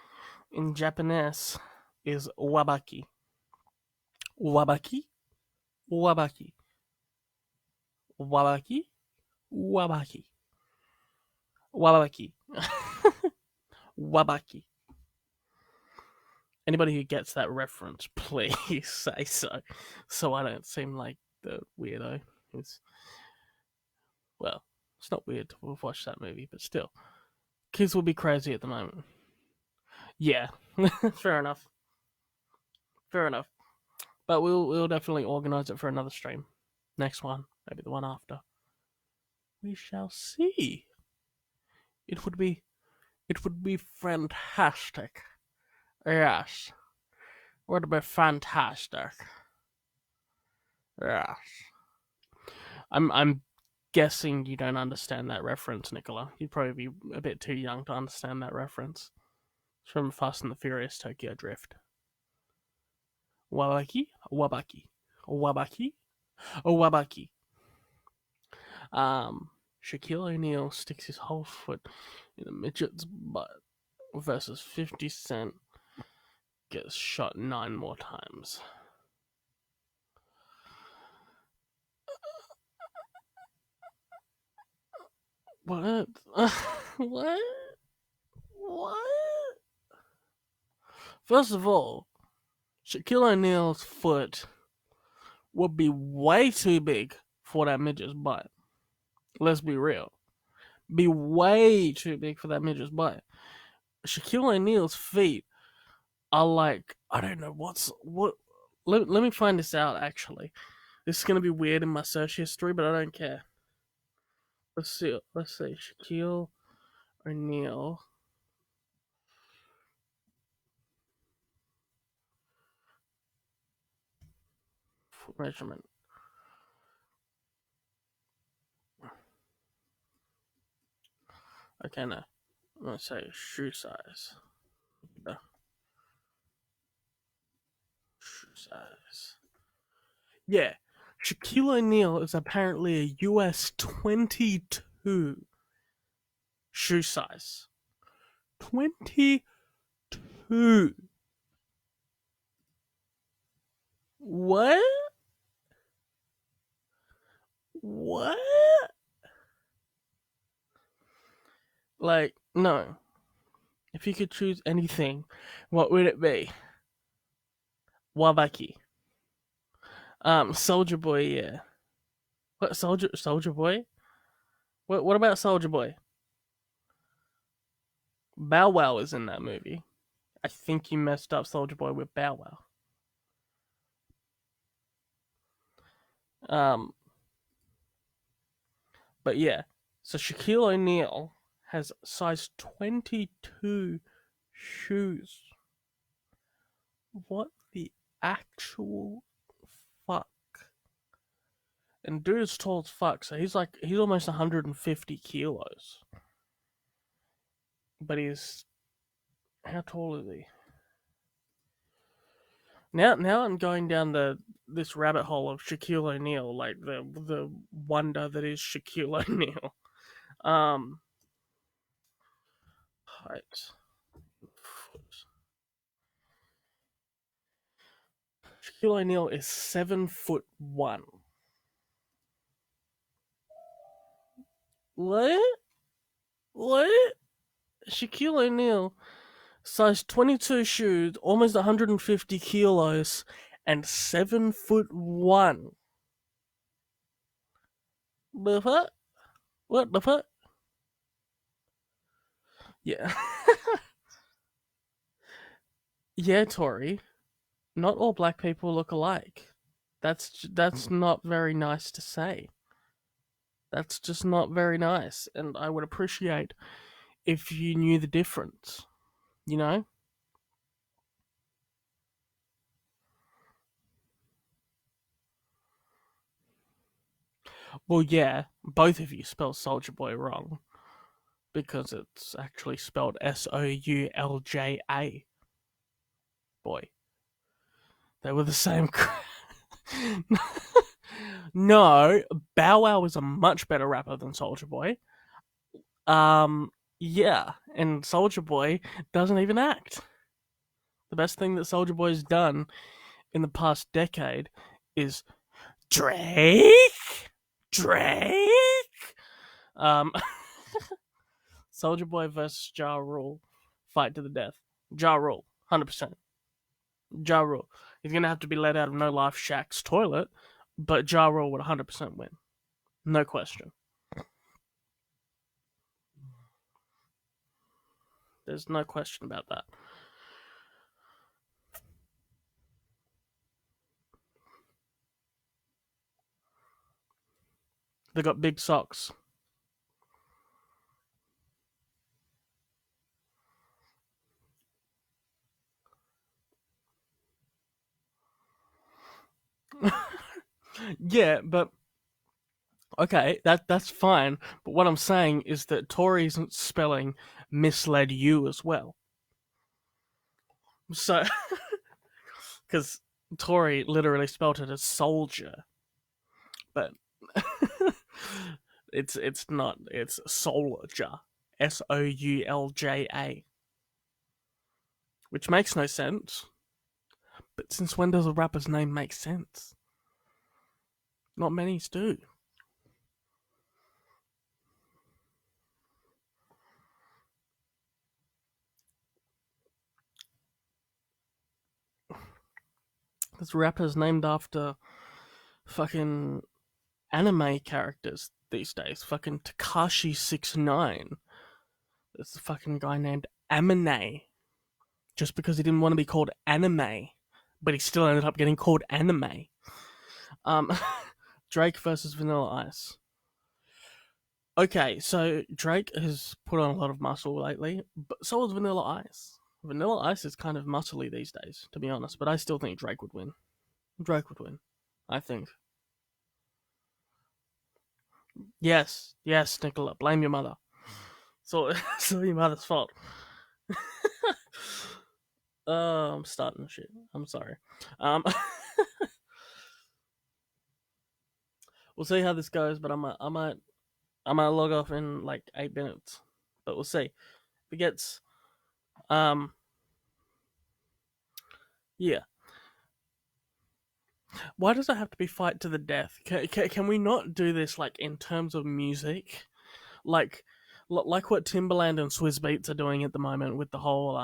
in Japanese is wabaki. Wabaki? Wabaki. Wabaki? Wabaki. Wabaki. Wabaki. Anybody who gets that reference, please say so I don't seem like the weirdo who's, well, it's not weird to have watched that movie, but still. Kids will be crazy at the moment. Yeah, fair enough. Fair enough. But we'll definitely organise it for another stream. Next one, maybe the one after. We shall see. It would be fantastic. Yes. It would be fantastic. Yes. I'm guessing you don't understand that reference, Nicola. You'd probably be a bit too young to understand that reference. It's from Fast and the Furious Tokyo Drift. Wabaki? Wabaki. Wabaki? Wabaki. Shaquille O'Neal sticks his whole foot in a midget's butt versus 50 Cent gets shot 9 more times. What? What? What? First of all, Shaquille O'Neal's foot would be way too big for that midget's butt. Let's be real. Be way too big for that midget's butt. Shaquille O'Neal's feet are like, I don't know what. Let me find this out. Actually, this is gonna be weird in my search history, but I don't care. Let's see. Shaquille O'Neal. Foot measurement. Okay, no. I'm gonna say shoe size. No. Shoe size. Yeah. Shaquille O'Neal is apparently a US 22 shoe size. 22. What? What? Like, no. If you could choose anything, what would it be? Wabaki. Soldier Boy, yeah. What, Soldier Boy? What about Soldier Boy? Bow Wow is in that movie. I think you messed up Soldier Boy with Bow Wow. But yeah, so Shaquille O'Neal has size 22 shoes. What the actual fuck? And dude is tall as fuck, so he's almost 150 kilos. But he's, how tall is he? Now I'm going down this rabbit hole of Shaquille O'Neal, like the wonder that is Shaquille O'Neal. Height. Shaquille O'Neal is 7'1". What? What? Shaquille O'Neal, size 22 shoes, almost 150 kilos, and 7'1". The fuck? What the fuck? Yeah. Yeah, Tori. Not all black people look alike. That's not very nice to say. That's just not very nice, and I would appreciate if you knew the difference. You know? Well, yeah, both of you spell Soldier Boy wrong because it's actually spelled Soulja. Boy, they were the same. No, Bow Wow is a much better rapper than Soldier Boy. Yeah, and Soldier Boy doesn't even act. The best thing that Soldier Boy's done in the past decade is Drake. Um, Soldier Boy versus Ja Rule, fight to the death. Ja Rule, 100%. Ja Rule. He's gonna have to be let out of No Life Shaq's toilet, but Ja Rule would 100% win, no question. There's no question about that. They got big socks. Yeah, but okay, that's fine. But what I'm saying is that Tory's spelling misled you as well. So, because Tory literally spelled it as soldier, but it's not. It's soldier, Soulja, which makes no sense. But since when does a rapper's name make sense? Not many do. There's rappers named after fucking anime characters these days. Fucking Takashi 69. There's a fucking guy named Amine. Just because he didn't want to be called anime, but he still ended up getting called anime. Um, Drake versus Vanilla Ice. Okay, so Drake has put on a lot of muscle lately, but so has Vanilla Ice. Vanilla Ice is kind of muscly these days, to be honest, but I still think Drake would win. Drake would win, I think. Yes, Nicola, blame your mother. So, it's your mother's fault. I'm starting shit. I'm sorry. Um, we'll see how this goes, but I might log off in like 8 minutes, but we'll see. If it gets, um, yeah. Why does it have to be fight to the death? Can we not do this like in terms of music, like like what Timberland and Swizz Beats are doing at the moment with the whole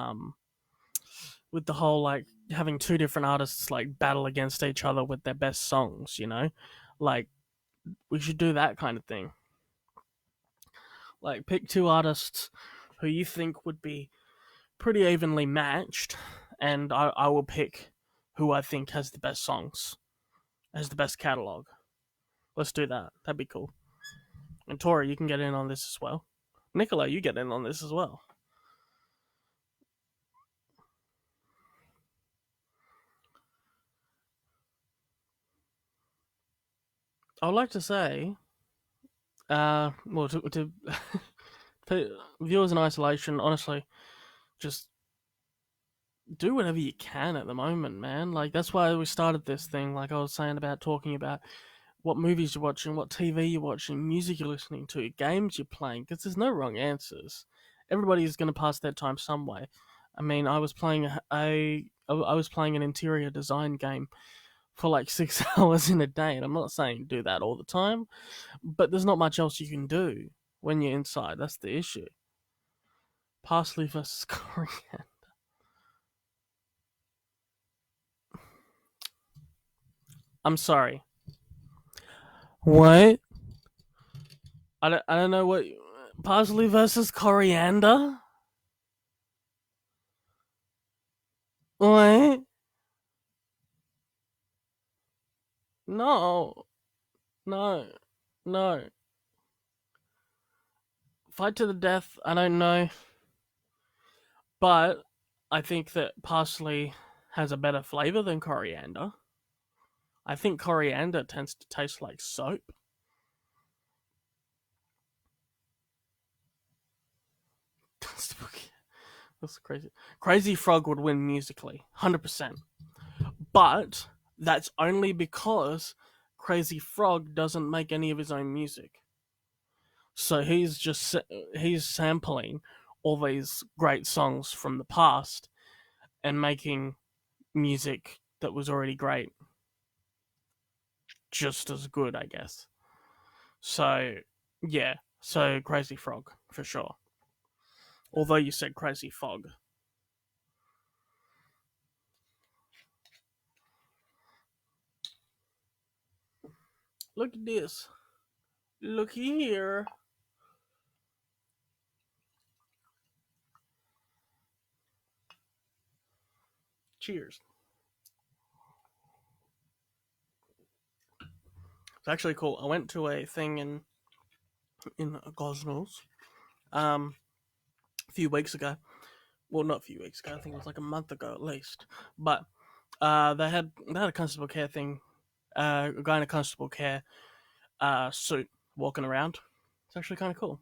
like having two different artists like battle against each other with their best songs, you know, like we should do that kind of thing. Like pick two artists who you think would be pretty evenly matched, and I will pick who I think has the best songs, has the best catalog. Let's do that. That'd be cool. And Tori, you can get in on this as well. Nicola, you get in on this as well. I would like to say, well, to viewers in isolation, honestly, just do whatever you can at the moment, man. Like that's why we started this thing. Like I was saying about talking about what movies you're watching, what TV you're watching, music you're listening to, games you're playing, because there's no wrong answers. Everybody's going to pass their time some way. I mean, I was playing an interior design game for like 6 hours in a day, and I'm not saying do that all the time, but there's not much else you can do when you're inside. That's the issue. Parsley versus coriander. I'm sorry. What? I don't know what parsley versus coriander. What? No, no, no. Fight to the death. I don't know, but I think that parsley has a better flavor than coriander. I think coriander tends to taste like soap. That's crazy. Crazy Frog would win musically, 100%. But that's only because Crazy Frog doesn't make any of his own music. So he's sampling all these great songs from the past and making music that was already great just as good, I guess. So yeah, so Crazy Frog for sure. Although you said Crazy Fog. Look at this. Look here. Cheers. It's actually cool. I went to a thing in Gosnells a few weeks ago. Well, not a few weeks ago. I think it was like a month ago at least. But they had a constable care thing. A guy in a constable care suit walking around. It's actually kind of cool.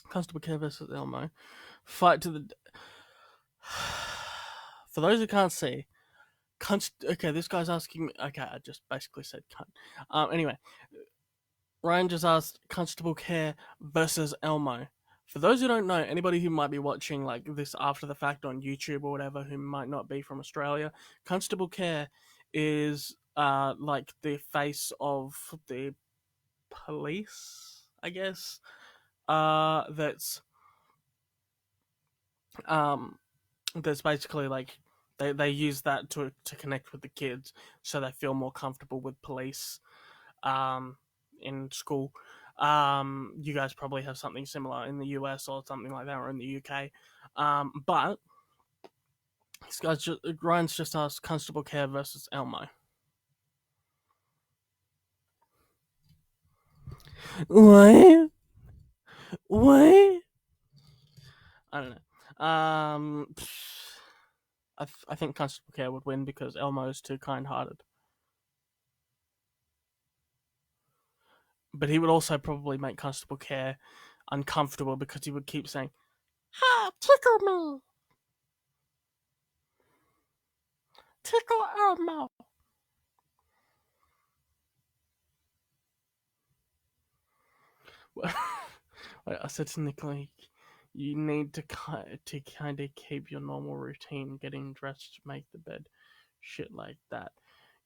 Constable care versus Elmo. Fight to the. For those who can't see, okay, this guy's asking me. Okay, I just basically said cunt. Anyway, Ryan just asked Constable Care versus Elmo. For those who don't know, anybody who might be watching like this after the fact on YouTube or whatever, who might not be from Australia, Constable Care is like the face of the police, I guess. That's that's basically like they use that to connect with the kids, so they feel more comfortable with police in school. You guys probably have something similar in the US or something like that, or in the UK. But this guy's just Ryan's just asked Constable Care versus Elmo. What? What? I don't know. I think Constable Care would win because Elmo is too kind-hearted. But he would also probably make Constable Care uncomfortable because he would keep saying, "Ha, tickle me, tickle Elmo." Wait, I said to Nicola, you need to kind of keep your normal routine, getting dressed, make the bed, shit like that.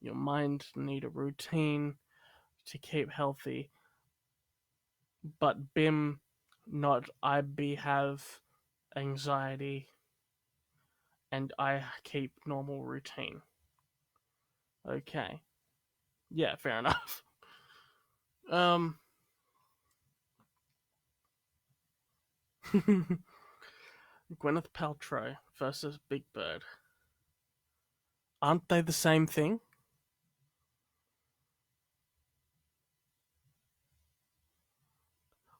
Your mind need a routine to keep healthy. But Bim, not I be have anxiety, and I keep normal routine. Okay, yeah, fair enough. Um. Gwyneth Paltrow versus Big Bird. Aren't they the same thing?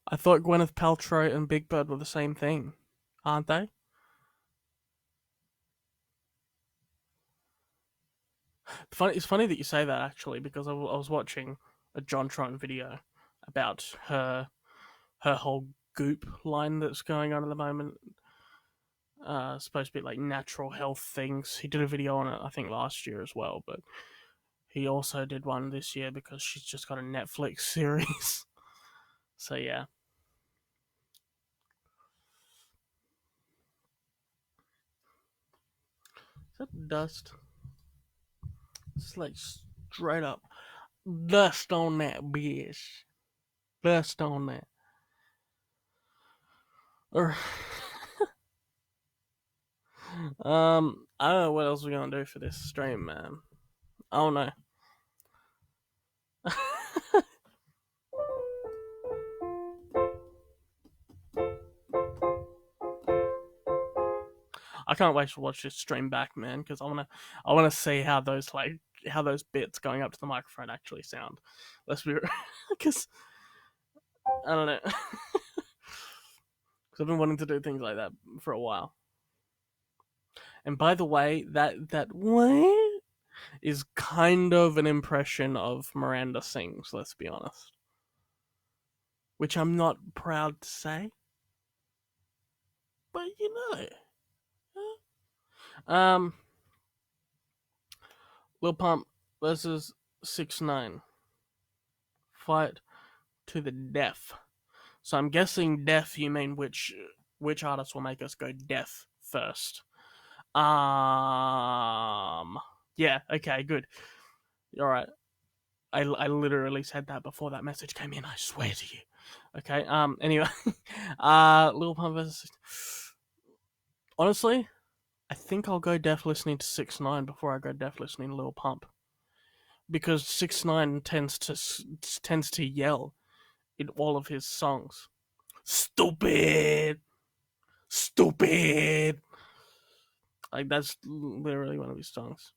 I thought Gwyneth Paltrow and Big Bird were the same thing. Aren't they? It's funny that you say that actually, because I was watching a JonTron video about her whole goop line that's going on at the moment. Supposed to be like natural health things. He did a video on it, I think, last year as well, but he also did one this year because she's just got a Netflix series. So yeah. Is that dust? It's like straight up dust on that bitch. Dust on that. Or I don't know what else we're gonna do for this stream, man. I don't know. I can't wait to watch this stream back, man, because I wanna see how those bits going up to the microphone actually sound. Let's be because I don't know. Because I've been wanting to do things like that for a while. And by the way, that what is kind of an impression of Miranda Sings. Let's be honest, which I'm not proud to say, but you know. Lil Pump versus 6ix9ine. Fight to the death. So I'm guessing deaf. You mean which artist will make us go deaf first? Yeah. Okay. Good. All right. I literally said that before that message came in. I swear to you. Okay. Anyway, Lil Pump versus. Honestly, I think I'll go deaf listening to 6ix9ine before I go deaf listening to Lil Pump, because 6ix9ine tends to yell in all of his songs. Stupid, stupid. Like that's literally one of his songs.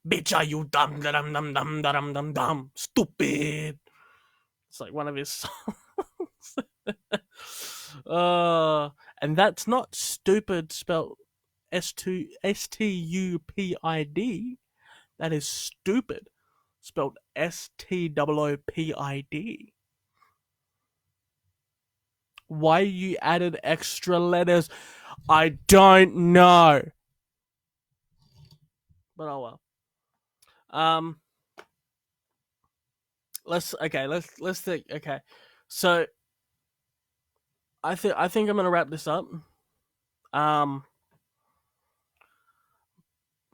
Bitch, are you dumb, dum dum dum dum dum dum, stupid? It's like one of his songs. And that's not stupid spelled Stupid. That is stupid spelled Stoopid. Why you added extra letters, I don't know. But oh well. Let's think. Okay, so I think I'm gonna wrap this up. Um,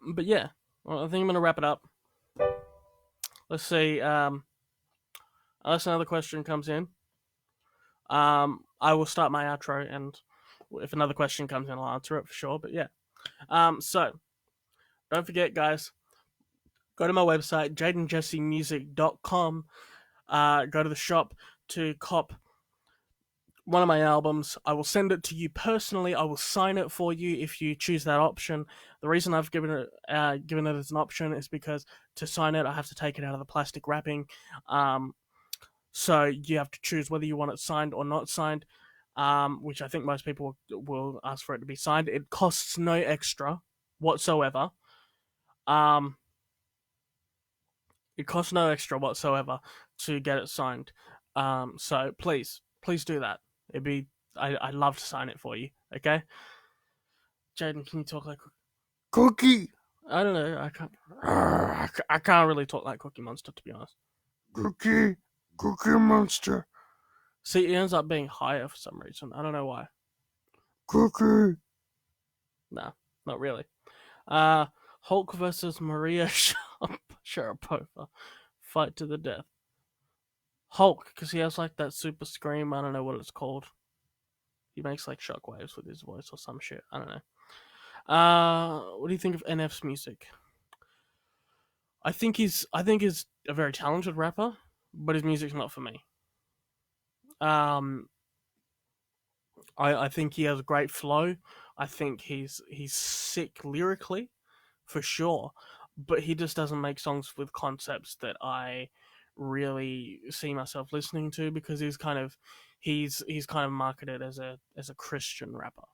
but yeah, well, I think I'm gonna wrap it up. Let's see. Unless another question comes in, I will start my outro, and if another question comes in, I'll answer it for sure. But yeah, so don't forget, guys, go to my website, jaydenjessemusic.com. Go to the shop to cop one of my albums. I will send it to you personally. I will sign it for you if you choose that option. The reason I've given it as an option is because to sign it, I have to take it out of the plastic wrapping. So you have to choose whether you want it signed or not signed, which I think most people will ask for it to be signed. It costs no extra whatsoever. It costs no extra whatsoever to get it signed. So please do that. I'd love to sign it for you. Okay, Jayden, can you talk like Cookie? I don't know. I can't really talk like Cookie Monster, to be honest. Cookie Monster. See, it ends up being higher for some reason. I don't know why. Cookie. Nah, not really. Hulk versus Maria Sharapova. Fight to the death. Hulk, because he has like that super scream. I don't know what it's called. He makes like shockwaves with his voice or some shit. I don't know. What do you think of NF's music? I think he's a very talented rapper, but his music's not for me. I think he has a great flow. I think he's sick lyrically, for sure, but he just doesn't make songs with concepts that I really see myself listening to, because he's kind of marketed as a Christian rapper,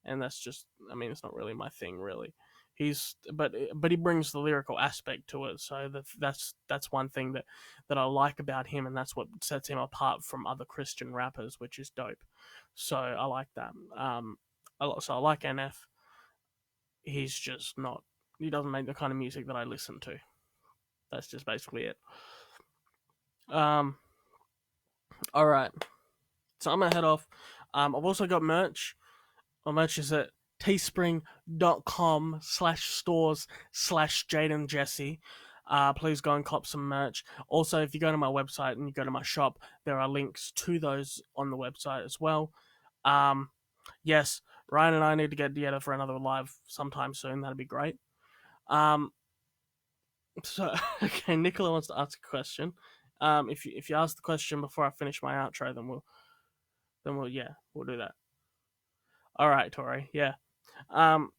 and that's just, I mean, it's not really my thing, really. But he brings the lyrical aspect to it, so that's one thing that I like about him, and that's what sets him apart from other Christian rappers, which is dope. So I like that. So I like NF. He's just not. He doesn't make the kind of music that I listen to. That's just basically it. All right. So I'm gonna head off. I've also got merch. My merch is at teespring.com/stores/Jayden Jesse. Please go and cop some merch. Also, if you go to my website and you go to my shop, there are links to those on the website as well. Yes, Ryan and I need to get together for another live sometime soon. That'd be great. So, okay, Nicola wants to ask a question. If you ask the question before I finish my outro, then we'll do that. All right, Tori. Yeah. Who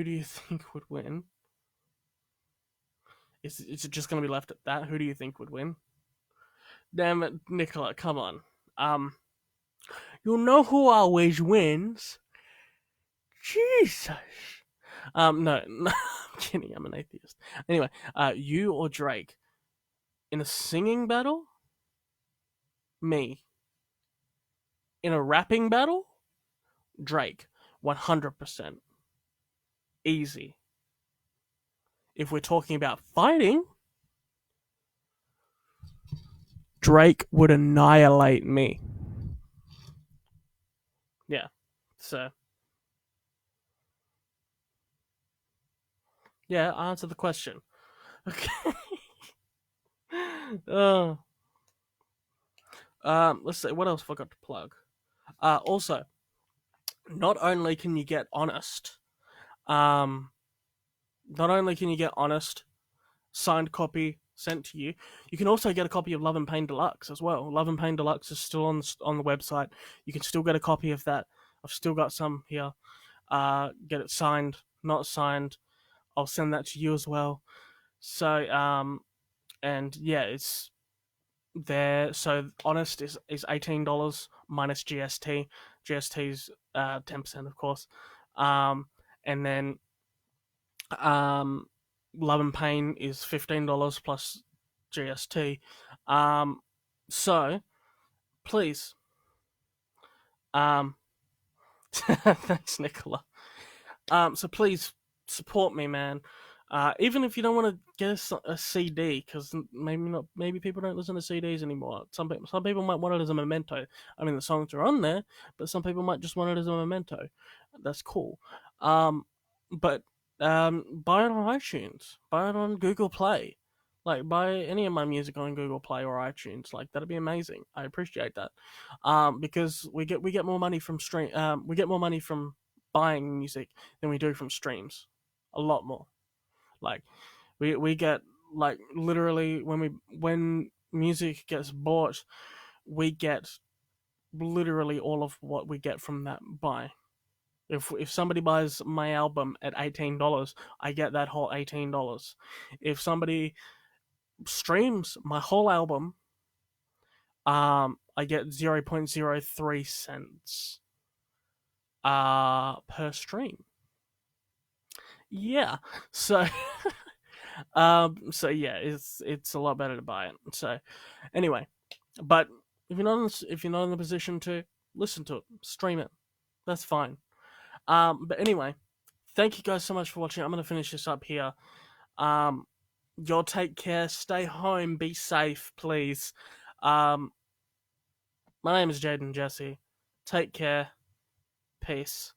do you think would win? Is it just going to be left at that? Who do you think would win? Damn it, Nicola, come on. You know who always wins? Jesus. No, I'm kidding. I'm an atheist. Anyway, you or Drake in a singing battle? Me. In a rapping battle? Drake. 100%. Easy. If we're talking about fighting, Drake would annihilate me. Yeah. So. Yeah, answer the question. Okay. Let's see. What else have I got to plug? Also, not only can you get honest, signed copy sent to you, you can also get a copy of Love and Pain Deluxe as well. Love and Pain Deluxe is still on the website. You can still get a copy of that. I've still got some here. get it signed, not signed. I'll send that to you as well. So and yeah, it's there. So honest is $18 minus GST. GST's 10%, of course. And then um, Love and Pain is $15 plus GST. Um, so please, um, thanks, Nicola. So please support me, man. Even if you don't want to get a CD, because maybe people don't listen to CDs anymore. Some people might want it as a memento. I mean, the songs are on there, but some people might just want it as a memento. That's cool. Um, but buy it on iTunes. Buy it on Google Play. Like, buy any of my music on Google Play or iTunes. Like, that'd be amazing. I appreciate that. Because we get more money from stream. We get more money from buying music than we do from streams. A lot more. Like, we get, like, literally when music gets bought, we get literally all of what we get from that buy. If somebody buys my album at $18, I get that whole $18. If somebody streams my whole album, I get 0.03 cents per stream. Yeah. So so yeah, it's a lot better to buy it. So anyway, but if you're not in the position to listen to it, stream it. That's fine. But anyway, thank you guys so much for watching. I'm gonna finish this up here. Um, y'all take care. Stay home. Be safe, please. Um, my name is Jayden Jesse. Take care. Peace.